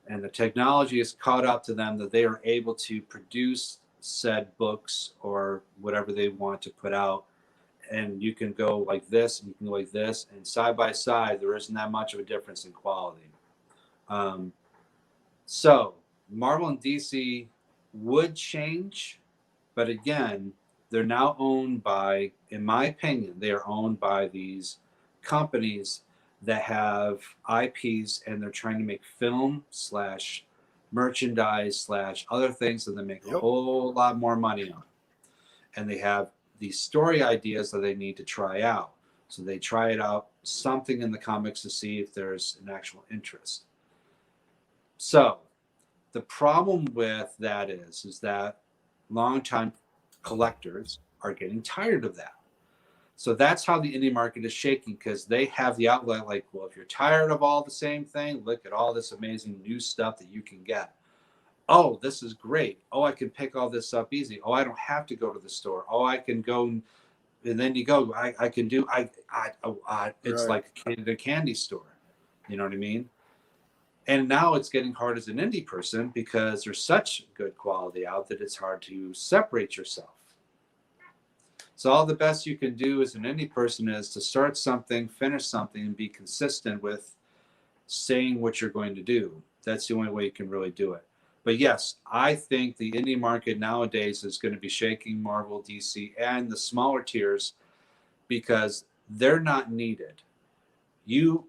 and the technology has caught up to them that they are able to produce said books or whatever they want to put out, and you can go like this and you can go like this, and side by side there isn't that much of a difference in quality. So Marvel and DC would change, but again, they're now owned by, in my opinion, they are owned by these companies that have IPs, and they're trying to make film / merchandise / other things that they make a whole lot more money on. And they have these story ideas that they need to try out. So they try it out, something in the comics, to see if there's an actual interest. So the problem with that is that longtime collectors are getting tired of that. So that's how the indie market is shaking, because they have the outlet like, well, if you're tired of all the same thing, look at all this amazing new stuff that you can get. Oh, this is great. Oh, I can pick all this up easy. Oh, I don't have to go to the store. Oh, I can go, and then you go, I can do, it's Right. like a candy store. You know what I mean? And now it's getting hard as an indie person because there's such good quality out that it's hard to separate yourself. So all the best you can do as an indie person is to start something, finish something, and be consistent with saying what you're going to do. That's the only way you can really do it. But yes, I think the indie market nowadays is going to be shaking Marvel, DC, and the smaller tiers, because they're not needed. You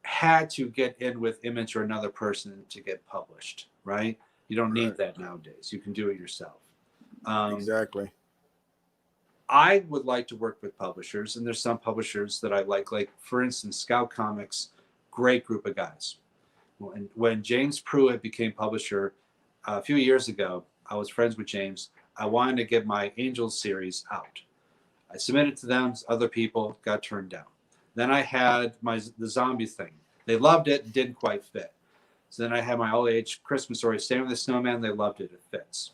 had to get in with Image or another person to get published, right? You don't need that nowadays. You can do it yourself. Exactly. I would like to work with publishers, and there's some publishers that I like for instance, Scout Comics, great group of guys. When James Pruitt became publisher a few years ago, I was friends with James. I wanted to get my Angels series out. I submitted to them, other people got turned down. Then I had the zombie thing. They loved it, didn't quite fit. So then I had my all-age Christmas story, Stay with the Snowman. They loved it, it fits.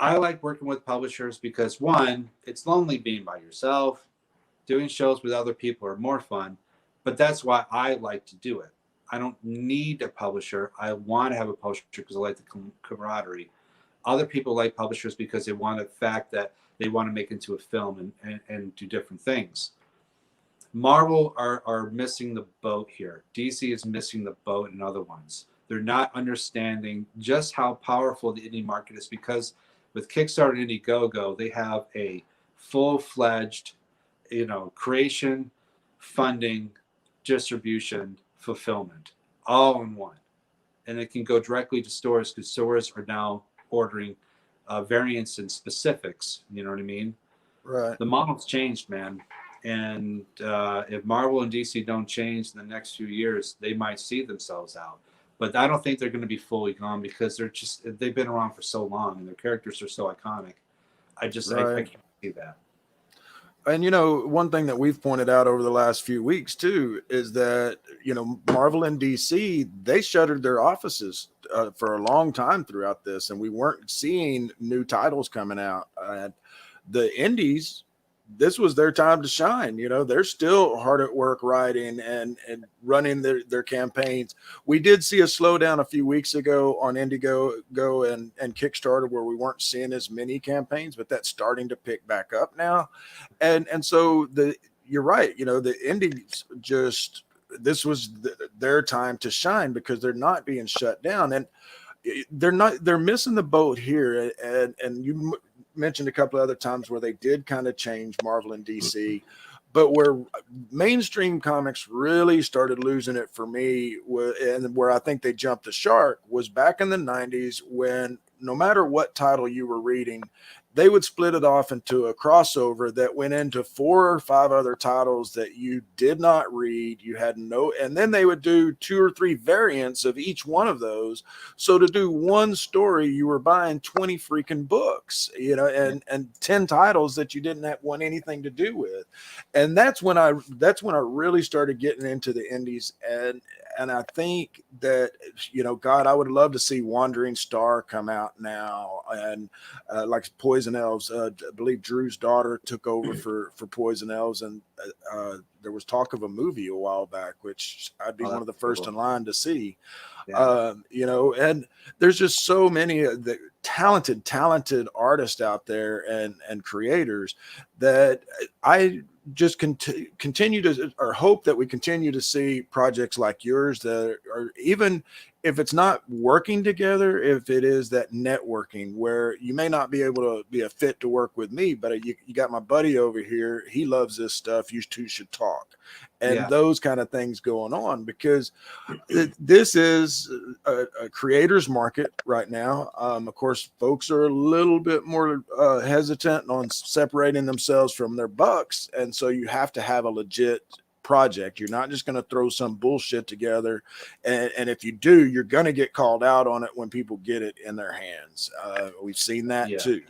I like working with publishers because, one, it's lonely being by yourself. Doing shows with other people are more fun, but that's why I like to do it. I don't need a publisher. I want to have a publisher because I like the camaraderie. Other people like publishers because they want the fact that they want to make it into a film and do different things. Marvel are missing the boat here. DC is missing the boat in other ones. They're not understanding just how powerful the indie market is, because with Kickstarter and Indiegogo, they have a full-fledged, creation, funding, distribution, fulfillment, all in one. And it can go directly to stores, because stores are now ordering variants and specifics. You know what I mean? Right. The model's changed, man. And if Marvel and DC don't change in the next few years, they might see themselves out. But I don't think they're going to be fully gone because they've been around for so long and their characters are so iconic. I can't see that. And, one thing that we've pointed out over the last few weeks, too, is that, Marvel and DC, they shuttered their offices for a long time throughout this, and we weren't seeing new titles coming out. The indies, this was their time to shine. They're still hard at work writing and running their campaigns. We did see a slowdown a few weeks ago on Indiegogo and Kickstarter where we weren't seeing as many campaigns, but that's starting to pick back up now. And so you're right. The indies this was their time to shine because they're not being shut down, and they're missing the boat here. And you mentioned a couple of other times where they did kind of change Marvel and DC, but where mainstream comics really started losing it for me, and where I think they jumped the shark, was back in the 90s when no matter what title you were reading, they would split it off into a crossover that went into 4 or 5 other titles that you did not read. You had and then they would do 2 or 3 variants of each one of those. So to do one story, you were buying 20 freaking books, and 10 titles that you didn't want anything to do with. And that's when I really started getting into the indies. And I think that, God, I would love to see Wandering Star come out now, and like Poison Elves. I believe Drew's daughter took over for Poison Elves, and there was talk of a movie a while back, which I'd be one of the first in line to see. Yeah. And there's just so many of the talented artists out there and creators that I just continue to, or hope that we continue to see projects like yours that are, even if it's not working together, if it is that networking where you may not be able to be a fit to work with me, but you got my buddy over here, he loves this stuff, you two should talk, and those kind of things going on, because this is a creator's market right now. Of course, folks are a little bit more hesitant on separating themselves from their bucks, and so you have to have a legit project. You're not just going to throw some bullshit together, and if you do, you're going to get called out on it when people get it in their hands. We've seen that too.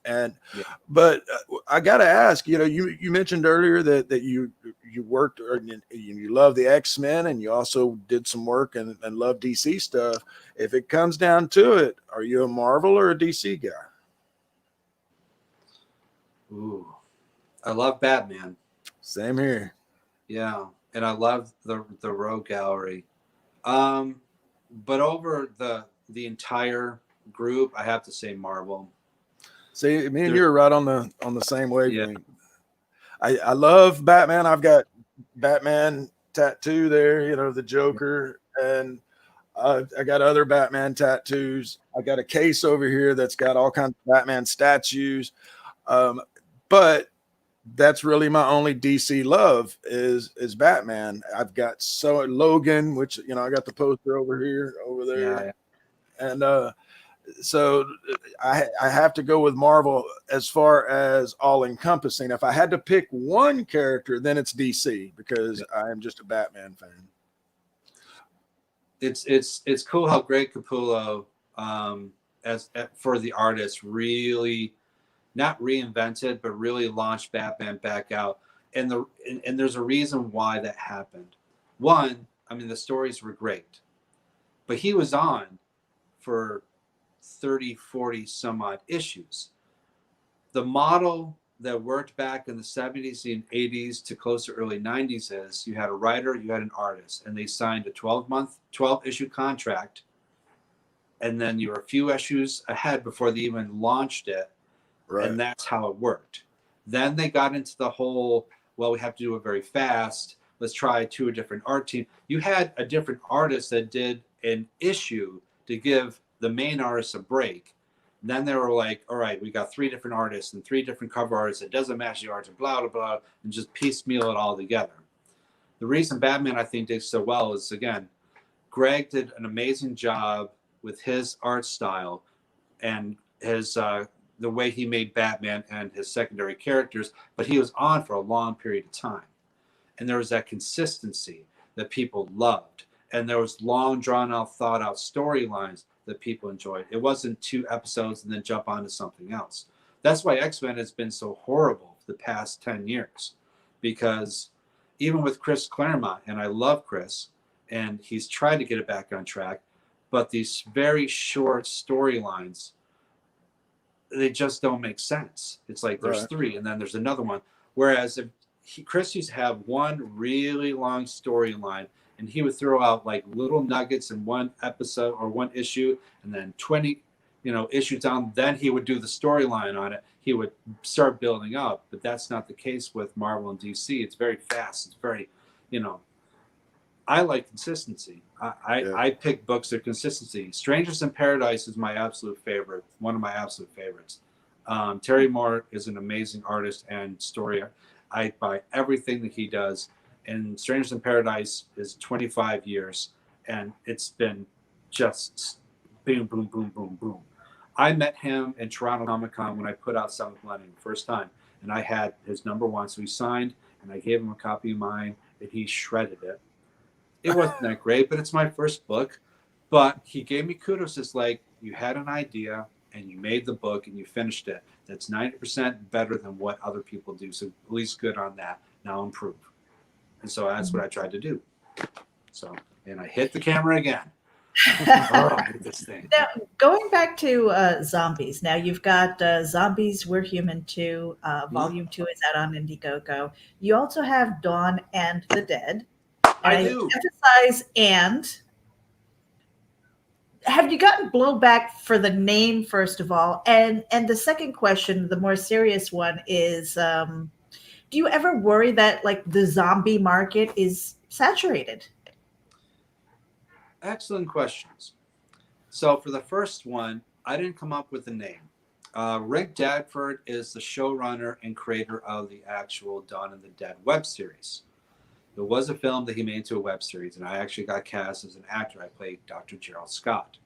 And but I gotta ask, you mentioned earlier that you worked, or you love the X-Men, and you also did some work and love DC stuff. If it comes down to it, are you a Marvel or a DC guy? Ooh, I love Batman. Same here. Yeah, and I love the Rogue Gallery. But over the entire group, I have to say Marvel. See, me and you are right on the same wavelength. Yeah. I love Batman. I've got Batman tattoo there, the Joker, and I got other Batman tattoos. I got a case over here that's got all kinds of Batman statues. But that's really my only DC love is Batman. I've got Logan, which I got the poster over there, and so I have to go with Marvel as far as all encompassing. If I had to pick one character, then it's DC, because I am just a Batman fan. It's cool how Greg Capullo, for the artist, really not reinvented, but really launched Batman back out. And there's a reason why that happened. One, I mean, the stories were great, but he was on for 30, 40 some odd issues. The model that worked back in the 70s and 80s to close to early 90s is you had a writer, you had an artist, and they signed a 12 issue contract. And then you were a few issues ahead before they even launched it. Right. And that's how it worked. Then they got into the whole, well, we have to do it very fast. Let's try a different art team. You had a different artist that did an issue to give the main artist a break. And then they were like, all right, we got 3 different artists and 3 different cover artists. It doesn't match the art and blah, blah, blah, and just piecemeal it all together. The reason Batman, I think, did so well is, again, Greg did an amazing job with his art style and his the way he made Batman and his secondary characters, but he was on for a long period of time. And there was that consistency that people loved. And there was long, drawn-out, thought-out storylines that people enjoyed. It wasn't 2 episodes and then jump on to something else. That's why X-Men has been so horrible for the past 10 years. Because even with Chris Claremont, and I love Chris, and he's tried to get it back on track, but these very short storylines, they just don't make sense. It's like there's 3 and then there's another one. Whereas if Chris used to have one really long storyline, and he would throw out like little nuggets in one episode or one issue, and then 20 issues down, then he would do the storyline on it. He would start building up, but that's not the case with Marvel and DC. It's very fast. It's very, I like consistency. I pick books that are consistency. Strangers in Paradise is my absolute favorite, one of my absolute favorites. Terry Moore is an amazing artist and story. I buy everything that he does. And Strangers in Paradise is 25 years, and it's been just boom, boom, boom, boom, boom. I met him in Toronto Comic Con when I put out Seventh Millennium the first time, and I had his #1, so he signed, and I gave him a copy of mine, and he shredded it. It wasn't that great, but it's my first book. But he gave me kudos. It's like, you had an idea, and you made the book, and you finished it. That's 90% better than what other people do, so at least good on that. Now improve. And so that's what I tried to do. So, and I hit the camera again. I hate this thing. Now, going back to zombies. Now, you've got Zombies, We're Human 2. Volume 2 is out on Indiegogo. You also have Dawn and the Dead. I do. Emphasize and. Have you gotten blowback for the name, first of all? And the second question, the more serious one, is do you ever worry that like the zombie market is saturated? Excellent questions. So for the first one, I didn't come up with a name. Rick Danford is the showrunner and creator of the actual Dawn of the Dead web series. There was a film that he made into a web series, and I actually got cast as an actor. I played Dr. Gerald Scott.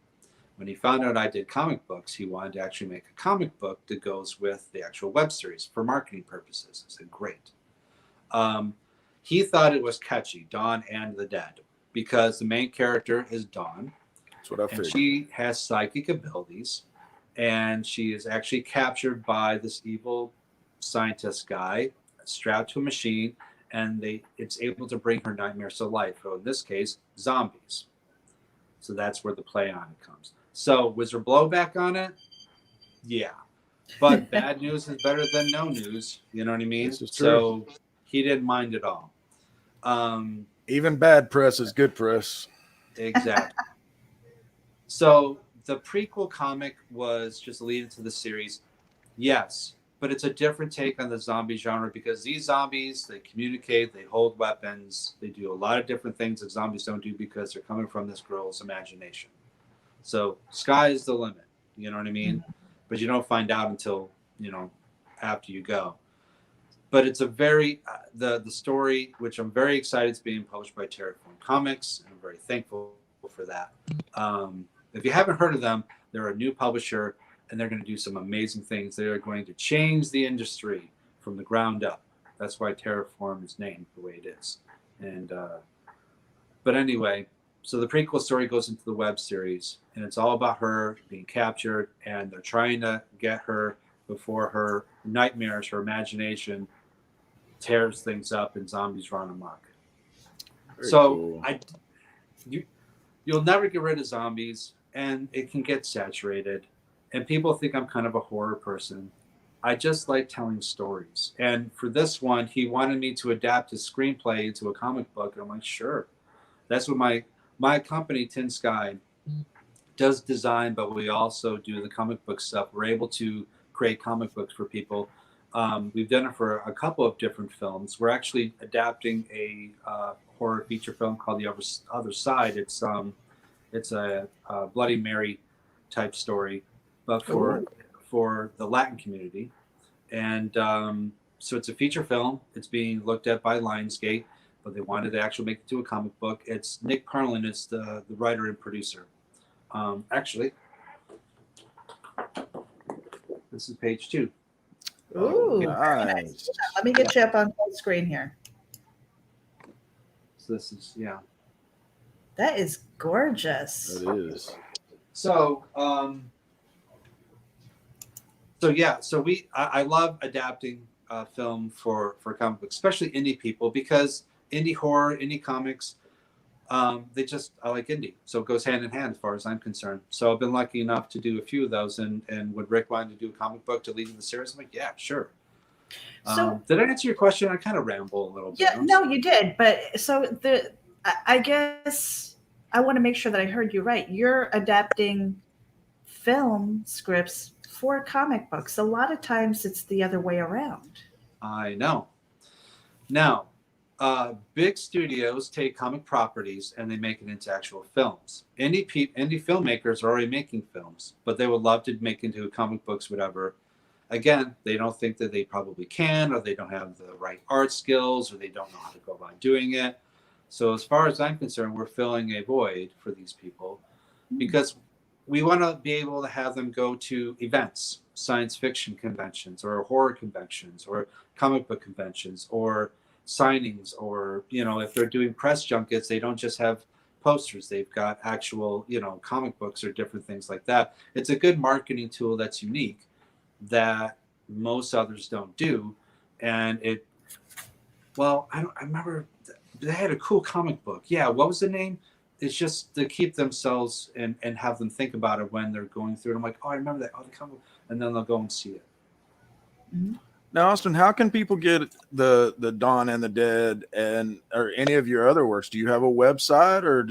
When he found out I did comic books, he wanted to actually make a comic book that goes with the actual web series for marketing purposes. I said, great. He thought it was catchy, Dawn and the Dead, because the main character is Dawn. That's what I figured. And she has psychic abilities, and she is actually captured by this evil scientist guy strapped to a machine, and it's able to bring her nightmares to life. So in this case, zombies. So that's where the play on it comes. So was there blowback on it? Yeah. But bad news is better than no news. You know what I mean? So he didn't mind at all. Even bad press is good press. Exactly. So the prequel comic was just leading to the series. Yes, but it's a different take on the zombie genre because these zombies, they communicate, they hold weapons, they do a lot of different things that zombies don't do because they're coming from this girl's imagination. So sky is the limit, you know what I mean? But you don't find out until, after you go. But it's a very, the story, which I'm very excited is being published by Terraform Comics, and I'm very thankful for that. If you haven't heard of them, they're a new publisher, and they're going to do some amazing things. They are going to change the industry from the ground up. That's why Terraform is named the way it is. And but anyway, so the prequel story goes into the web series, and it's all about her being captured, and they're trying to get her before her nightmares, her imagination tears things up and zombies run amok. So cool. You'll never get rid of zombies, and it can get saturated. And people think I'm kind of a horror person. I just like telling stories. And for this one, he wanted me to adapt his screenplay into a comic book. And I'm like, sure. That's what my company, Tin Sky, does design, but we also do the comic book stuff. We're able to create comic books for people. We've done it for a couple of different films. We're actually adapting a horror feature film called The Other Side. It's a Bloody Mary type story, but for the Latin community. And so it's a feature film. It's being looked at by Lionsgate, but they wanted to actually make it to a comic book. It's Nick Carlin is the writer and producer. Actually, This is page 2. Ooh, Oh, very nice. nice. Let me get you up on full screen here. So this is, yeah. That is gorgeous. It is. So, I love adapting film for comic books, especially indie people, because indie horror, indie comics, I like indie. So it goes hand in hand as far as I'm concerned. So I've been lucky enough to do a few of those. And would Rick want to do a comic book to lead in the series? I'm like, yeah, sure. So did I answer your question? I kind of ramble a little bit. yeah, no, you did. But so I guess I want to make sure that I heard you right. You're adapting film scripts for comic books. A lot of times it's the other way around. I know. Now, big studios take comic properties and they make it into actual films. Indie filmmakers are already making films, but they would love to make into comic books, whatever. Again, they don't think that they probably can, or they don't have the right art skills, or they don't know how to go about doing it. So as far as I'm concerned, we're filling a void for these people because we want to be able to have them go to events, science fiction conventions or horror conventions or comic book conventions or signings, or, if they're doing press junkets, they don't just have posters. They've got actual, comic books or different things like that. It's a good marketing tool that's unique that most others don't do. And I remember they had a cool comic book. Yeah. What was the name? It's just to keep themselves and have them think about it when they're going through it. I'm like, oh, I remember that. Oh, the comic book. And then they'll go and see it. Mm-hmm. Now, Austin, how can people get the Dawn and the Dead or any of your other works? Do you have a website or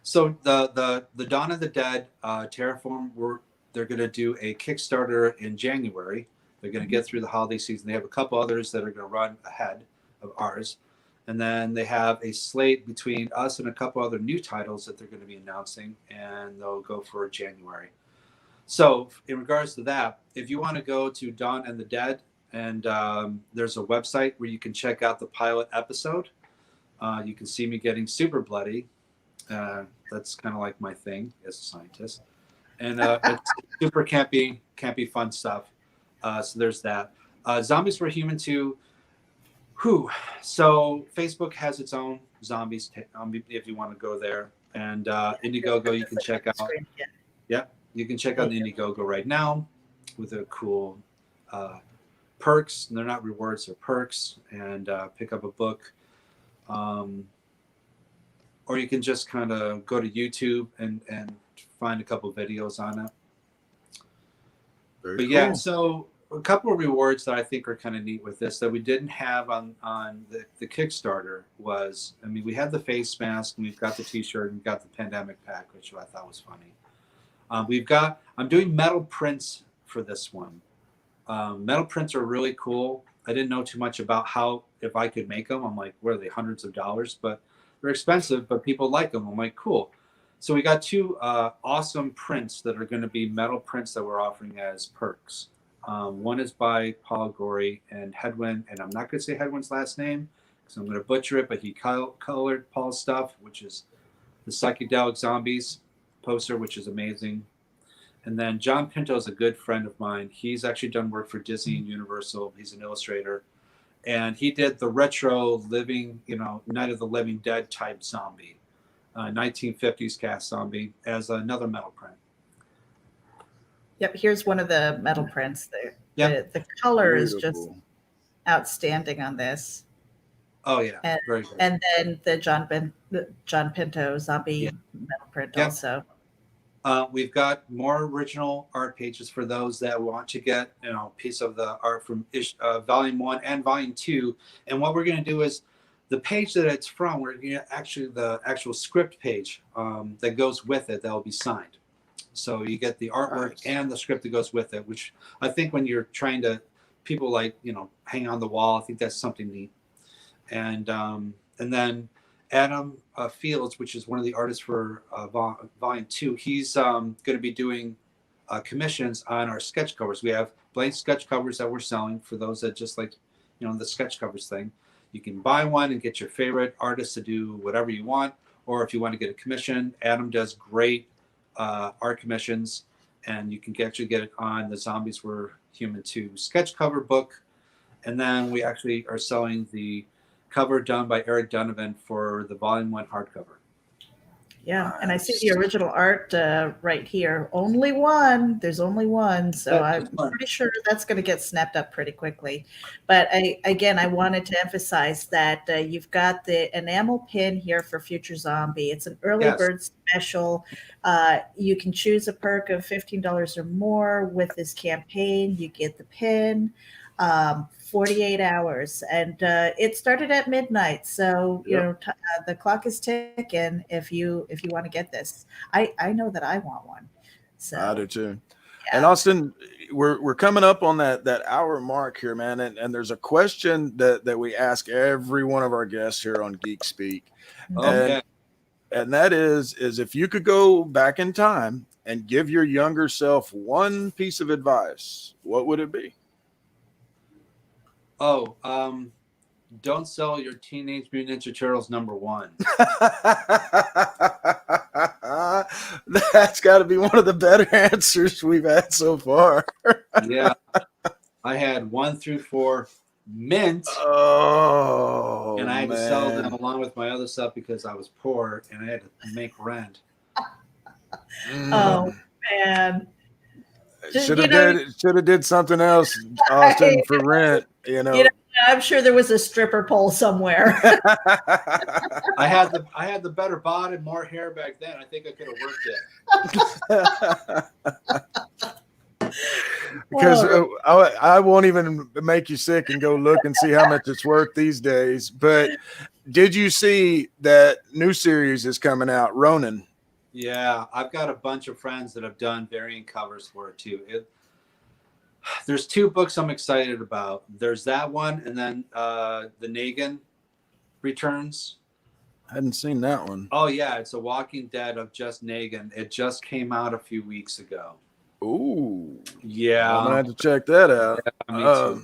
So the Dawn of the Dead, Terraform, they're going to do a Kickstarter in January. They're going to get through the holiday season. They have a couple others that are going to run ahead of ours. And then they have a slate between us and a couple other new titles that they're going to be announcing, and they'll go for January. So in regards to that, if you want to go to Dawn and the Dead, and there's a website where you can check out the pilot episode. You can see me getting super bloody. That's kind of like my thing as a scientist. And it's super campy fun stuff. So there's that. Zombies for Human 2. So Facebook has its own zombies, if you want to go there. And Indiegogo, you can check out. Yeah, you can check out the Indiegogo right now with a cool perks. And they're not rewards, they're perks. And pick up a book. Or you can just kind of go to YouTube and find a couple videos on it. Very But cool. yeah, so a couple of rewards that I think are kind of neat with this that we didn't have on the Kickstarter was, we had the face mask, and we've got the t-shirt, and we've got the pandemic pack, which I thought was funny. I'm doing metal prints for this one. Metal prints are really cool. I didn't know too much about if I could make them. I'm like, what are they, hundreds of dollars? But they're expensive, but people like them. I'm like, cool. So we got two awesome prints that are going to be metal prints that we're offering as perks. One is by Paul Gorey and Hedwin, and I'm not going to say Hedwin's last name because I'm going to butcher it, but he colored Paul's stuff, which is the Psychedelic Zombies poster, which is amazing. And then John Pinto is a good friend of mine. He's actually done work for Disney and Universal. He's an illustrator. And he did the retro living, Night of the Living Dead type zombie, 1950s cast zombie, as another metal print. Yep, here's one of the metal prints. The color is just Beautiful. outstanding on this. Oh yeah, very good. And then the John Pinto zombie metal print also. We've got more original art pages for those that want to get a piece of the art from Volume 1 and Volume 2. And what we're going to do is the page that it's from, we're going to actually the actual script page that goes with it that will be signed. So you get the artwork and the script that goes with it, which I think when you're trying to, people like, hang on the wall, I think that's something neat. And then Adam Fields, which is one of the artists for Volume 2, he's going to be doing commissions on our sketch covers. We have blank sketch covers that we're selling for those that just like, the sketch covers thing. You can buy one and get your favorite artist to do whatever you want. Or if you want to get a commission, Adam does great art commissions. and you can actually get it on the Zombies Were Human 2 sketch cover book. And then we actually are selling the cover done by Eric Donovan for the Volume 1 hardcover. Yeah, and I see the original art right here. Only one. There's only one, so I'm pretty sure that's going to get snapped up pretty quickly. But I wanted to emphasize that you've got the enamel pin here for Future Zombie. It's an early bird special. You can choose a perk of $15 or more with this campaign. You get the pin. 48 hours, and it started at midnight, so you know the clock is ticking if you want to get this. I know that I want one, so I do too. Yeah. And Austin, we're coming up on that hour mark here, man, and there's a question that we ask every one of our guests here on Geek Speak. Okay. And that is if you could go back in time and give your younger self one piece of advice, what would it be? Don't sell your Teenage Mutant Ninja Turtles #1. That's got to be one of the better answers we've had so far. Yeah. I had 1 through 4 mint. Oh, and I had to sell them along with my other stuff because I was poor and I had to make rent. Oh man. Should have did something else, Austin, for rent. You know, I'm sure there was a stripper pole somewhere. I had the better bod and more hair back then. I think I could have worked it. Because I won't even make you sick and go look and see how much it's worth these days. But did you see that new series is coming out, Ronin? Yeah, I've got a bunch of friends that have done variant covers for it too. There's 2 books I'm excited about. There's that one, and then the Negan Returns. I hadn't seen that one. Oh yeah, it's a Walking Dead of just Negan. It just came out a few weeks ago. Ooh, yeah, I'm gonna have to check that out. Yeah,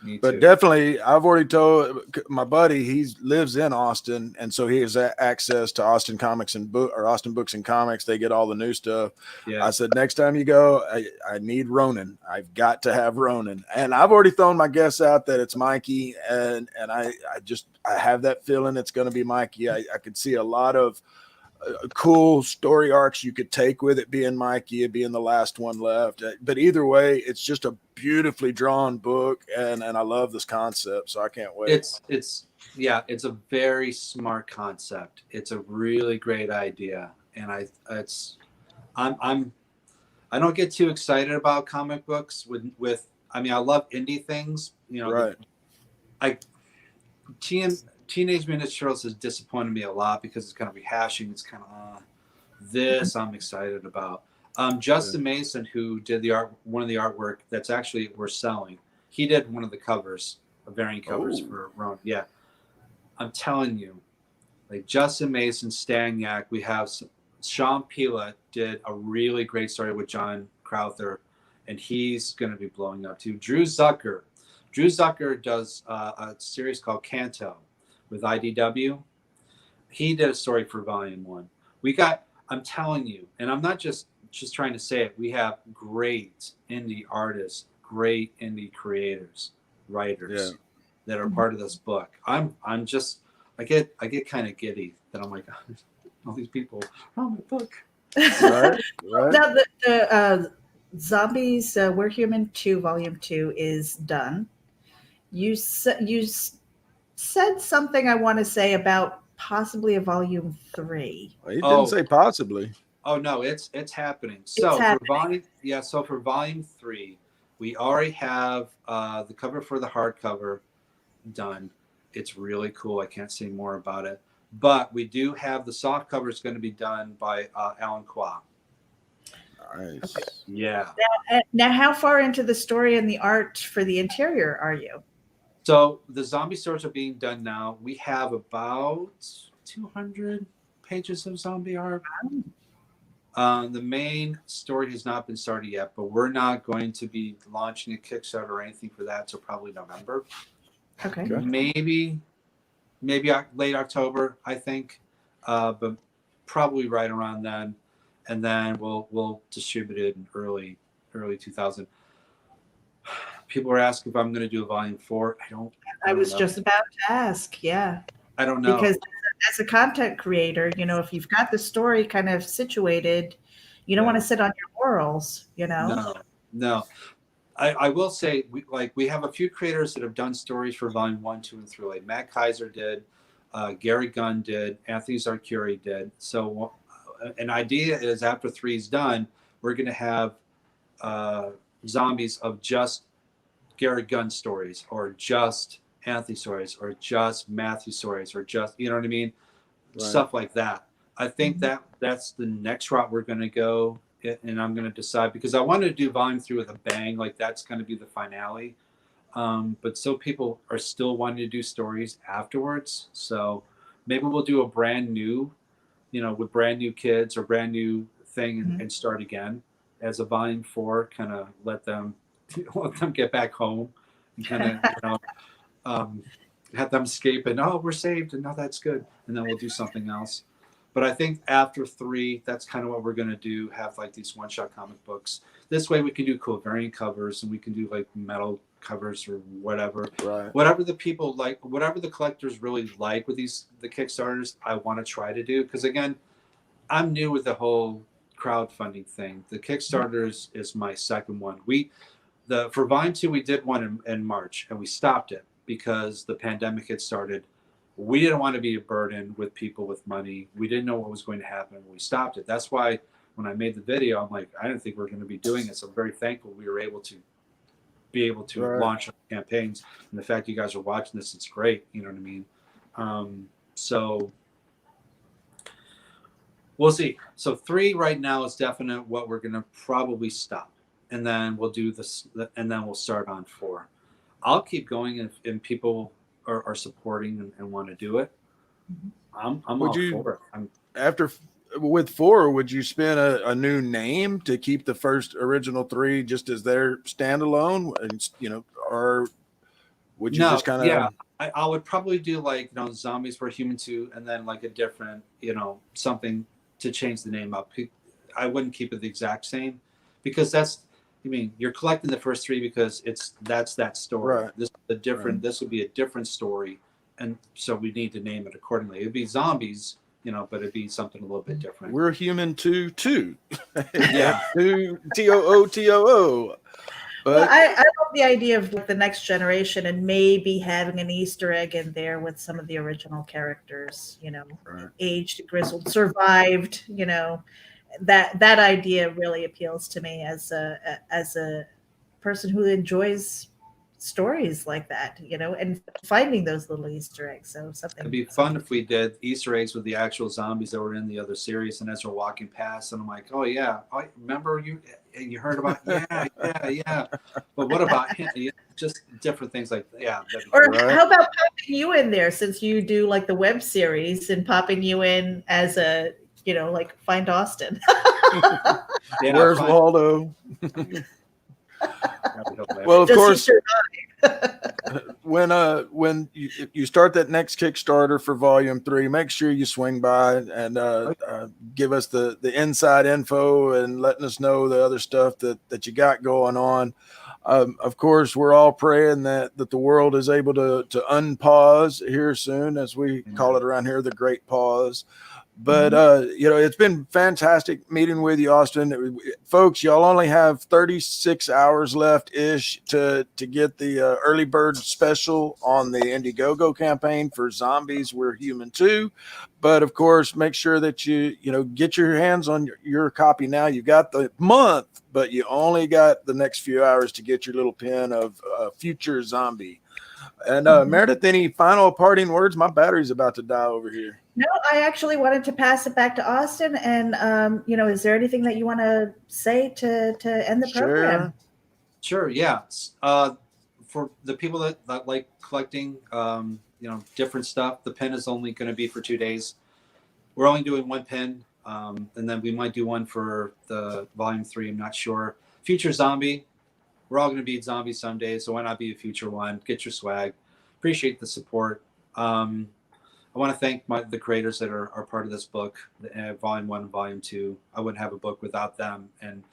me too. But definitely, I've already told my buddy he lives in Austin, and so he has access to Austin Comics and Austin Books and Comics. They get all the new stuff. Yeah. I said next time you go, I need Ronin. I've got to have Ronin, and I've already thrown my guess out that it's Mikey, and I have that feeling it's going to be Mikey. I could see a lot of cool story arcs you could take with it being Mikey, it being the last one left. But either way, it's just a beautifully drawn book, and I love this concept, so I can't wait. It's a very smart concept. It's a really great idea, and I don't get too excited about comic books with I love indie things, you know. Right. Teenage Mutant Ninja Turtles has disappointed me a lot because it's kind of rehashing. It's kind of this I'm excited about. Justin Mason, who did one of the artwork that's actually we're selling, he did one of the covers, variant covers for Ronin. Yeah, I'm telling you, like Justin Mason, Staniak. We have Sean Pila did a really great story with John Crowther, and he's going to be blowing up too. Drew Zucker does a series called Kanto with IDW. He did a story for Volume 1. I'm telling you, and I'm not just trying to say it, we have great indie artists, great indie creators, writers that are part of this book. I get kind of giddy that I'm like, all these people are on my book. Right. Now the Zombies We're Human 2 Volume 2 is done. You said something I want to say about possibly a Volume 3. Well, he didn't say possibly. Oh no, it's happening. For Volume 3, we already have the cover for the hardcover done. It's really cool. I can't say more about it, but we do have the soft cover is going to be done by Alan Qua. Nice. Okay. Yeah. Now, how far into the story and the art for the interior are you? So the zombie stories are being done now. We have about 200 pages of zombie art. The main story has not been started yet, but we're not going to be launching a Kickstarter or anything for that until probably November. Okay. Maybe late October, I think, but probably right around then. and then we'll distribute it in early 2000. People are asking if I'm going to do a volume 4. I was know. just about to ask. Yeah. I don't know. Because as a content creator, if you've got the story kind of situated, you don't want to sit on your laurels, No. I will say we have a few creators that have done stories for volume 1, 2, and 3. Like Matt Kaiser did, Gary Gunn did, Anthony Zarkuri did. So an idea is after 3 is done, we're going to have zombies of just Gary Gunn stories, or just Anthony stories, or just Matthew stories, or just, you know what I mean? Right. Stuff like that. I think that's the next route we're going to go, and I'm going to decide, because I wanted to do volume 3 with a bang, like that's going to be the finale. But so people are still wanting to do stories afterwards. So maybe we'll do a brand new, with brand new kids or brand new thing, and start again as a volume 4, kind of let them get back home, and kind of, have them escape, and we're saved, and that's good, and then we'll do something else. But I think after 3, that's kind of what we're going to do, have like these one-shot comic books. This way we can do cool variant covers, and we can do like metal covers or whatever. Right. Whatever the people like, whatever the collectors really like with the Kickstarters, I want to try to do. Because again, I'm new with the whole crowdfunding thing. The Kickstarter is my second one. For volume 2, we did one in March, and we stopped it because the pandemic had started. We didn't want to be a burden with people with money. We didn't know what was going to happen. We stopped it. That's why when I made the video, I'm like, I didn't think we were going to be doing it. So I'm very thankful we were able to launch campaigns. And the fact you guys are watching this, it's great. You know what I mean? So we'll see. So 3 right now is definite what we're going to probably stop. And then we'll do this, and then we'll start on 4. I'll keep going if people are supporting and want to do it. I'm all for it. With 4, would you spin a new name to keep the first original 3 just as their standalone, and or would you just kind of? Yeah, I would probably do like Zombies Were Human 2, and then like a different something to change the name up. I wouldn't keep it the exact same, because you're collecting the first 3 because that's that story. Right. This would be a different story, and so we need to name it accordingly. It'd be Zombies, but it'd be something a little bit different. We're Human 2. Yeah. TOO. But I love the idea of the next generation, and maybe having an Easter egg in there with some of the original characters, right. Aged, grizzled, survived, that idea really appeals to me as a person who enjoys stories like that, and finding those little Easter eggs. So it'd be fun if we did Easter eggs with the actual zombies that were in the other series, and as we're walking past, and I'm like, oh yeah, I remember you heard about yeah. But what about him? Just different things like Or how about popping you in there, since you do like the web series, and popping you in as a like Find Austin. Where's Waldo? Well, of course, when you start that next Kickstarter for volume 3, make sure you swing by and give us the inside info and letting us know the other stuff that you got going on. Of course, we're all praying that the world is able to unpause here soon, as we call it around here, the Great Pause. But it's been fantastic meeting with you, Austin. Folks, y'all only have 36 hours left ish to get the early bird special on the Indiegogo campaign for Zombies We're Human 2. But of course, make sure that you get your hands on your copy now. You got the month, but you only got the next few hours to get your little pin of future zombie. And Meredith, any final parting words? My battery's about to die over here. No, I actually wanted to pass it back to Austin. And, is there anything that you want to say to end the program? Sure, yeah. For the people that like collecting, different stuff, the pin is only going to be for 2 days. We're only doing one pin, and then we might do one for the volume 3. I'm not sure. Future Zombie. We're all going to be zombies someday, so why not be a future one? Get your swag. Appreciate the support. I want to thank the creators that are part of this book, Volume 1 and Volume 2. I wouldn't have a book without them. And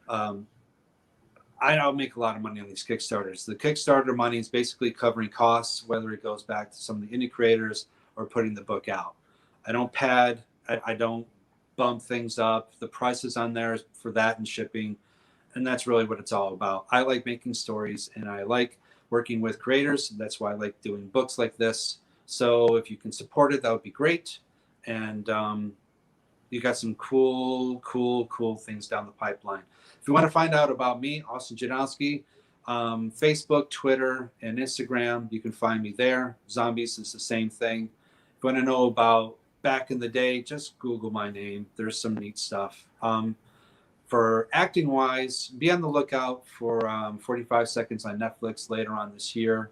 I don't make a lot of money on these Kickstarters. The Kickstarter money is basically covering costs, whether it goes back to some of the indie creators or putting the book out. I don't pad. I don't bump things up. The prices on there for that and shipping. And that's really what it's all about. I like making stories and I like working with creators. That's why I like doing books like this. So if you can support it, that would be great. And you got some cool things down the pipeline. If you want to find out about me, Austin Janowski, Facebook, Twitter, and Instagram, you can find me there. Zombies is the same thing. If you want to know about back in the day, just Google my name. There's some neat stuff. For acting wise, be on the lookout for 45 Seconds on Netflix later on this year.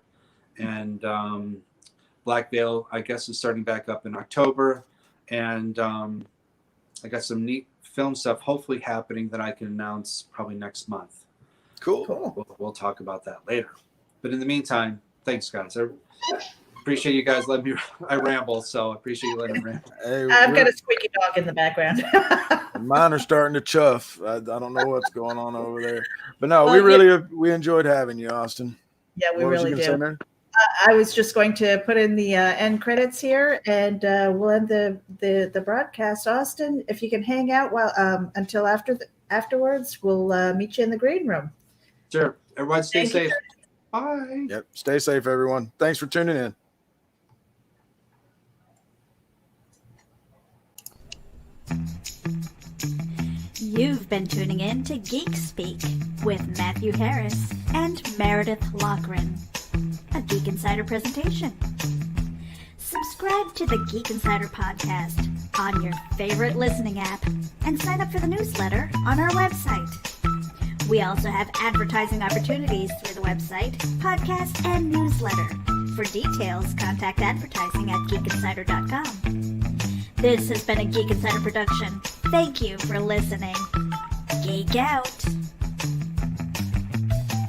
And Black Veil, I guess, is starting back up in October. And I got some neat film stuff hopefully happening that I can announce probably next month. Cool. We'll talk about that later. But in the meantime, thanks, guys. I appreciate you guys letting me. I ramble, so I appreciate you letting me ramble. Hey, I've got a squeaky dog in the background. mine are starting to chuff. I don't know what's going on over there. But no, Well, we enjoyed having you, Austin. Yeah, we What was you really gonna say, do. Mary? I was just going to put in the end credits here, and we'll end the broadcast. Austin, if you can hang out while until afterwards, we'll meet you in the green room. Sure. Everyone stay Thank you. safe. Bye. Yep. Stay safe, everyone. Thanks for tuning in. You've been tuning in to Geek Speak with Matthew Harris and Meredith Loughran, a Geek Insider presentation. Subscribe to the Geek Insider podcast on your favorite listening app and sign up for the newsletter on our website. We also have advertising opportunities through the website, podcast, and newsletter. For details, contact advertising at geekinsider.com. This has been a Geek Insider production. Thank you for listening. Geek out!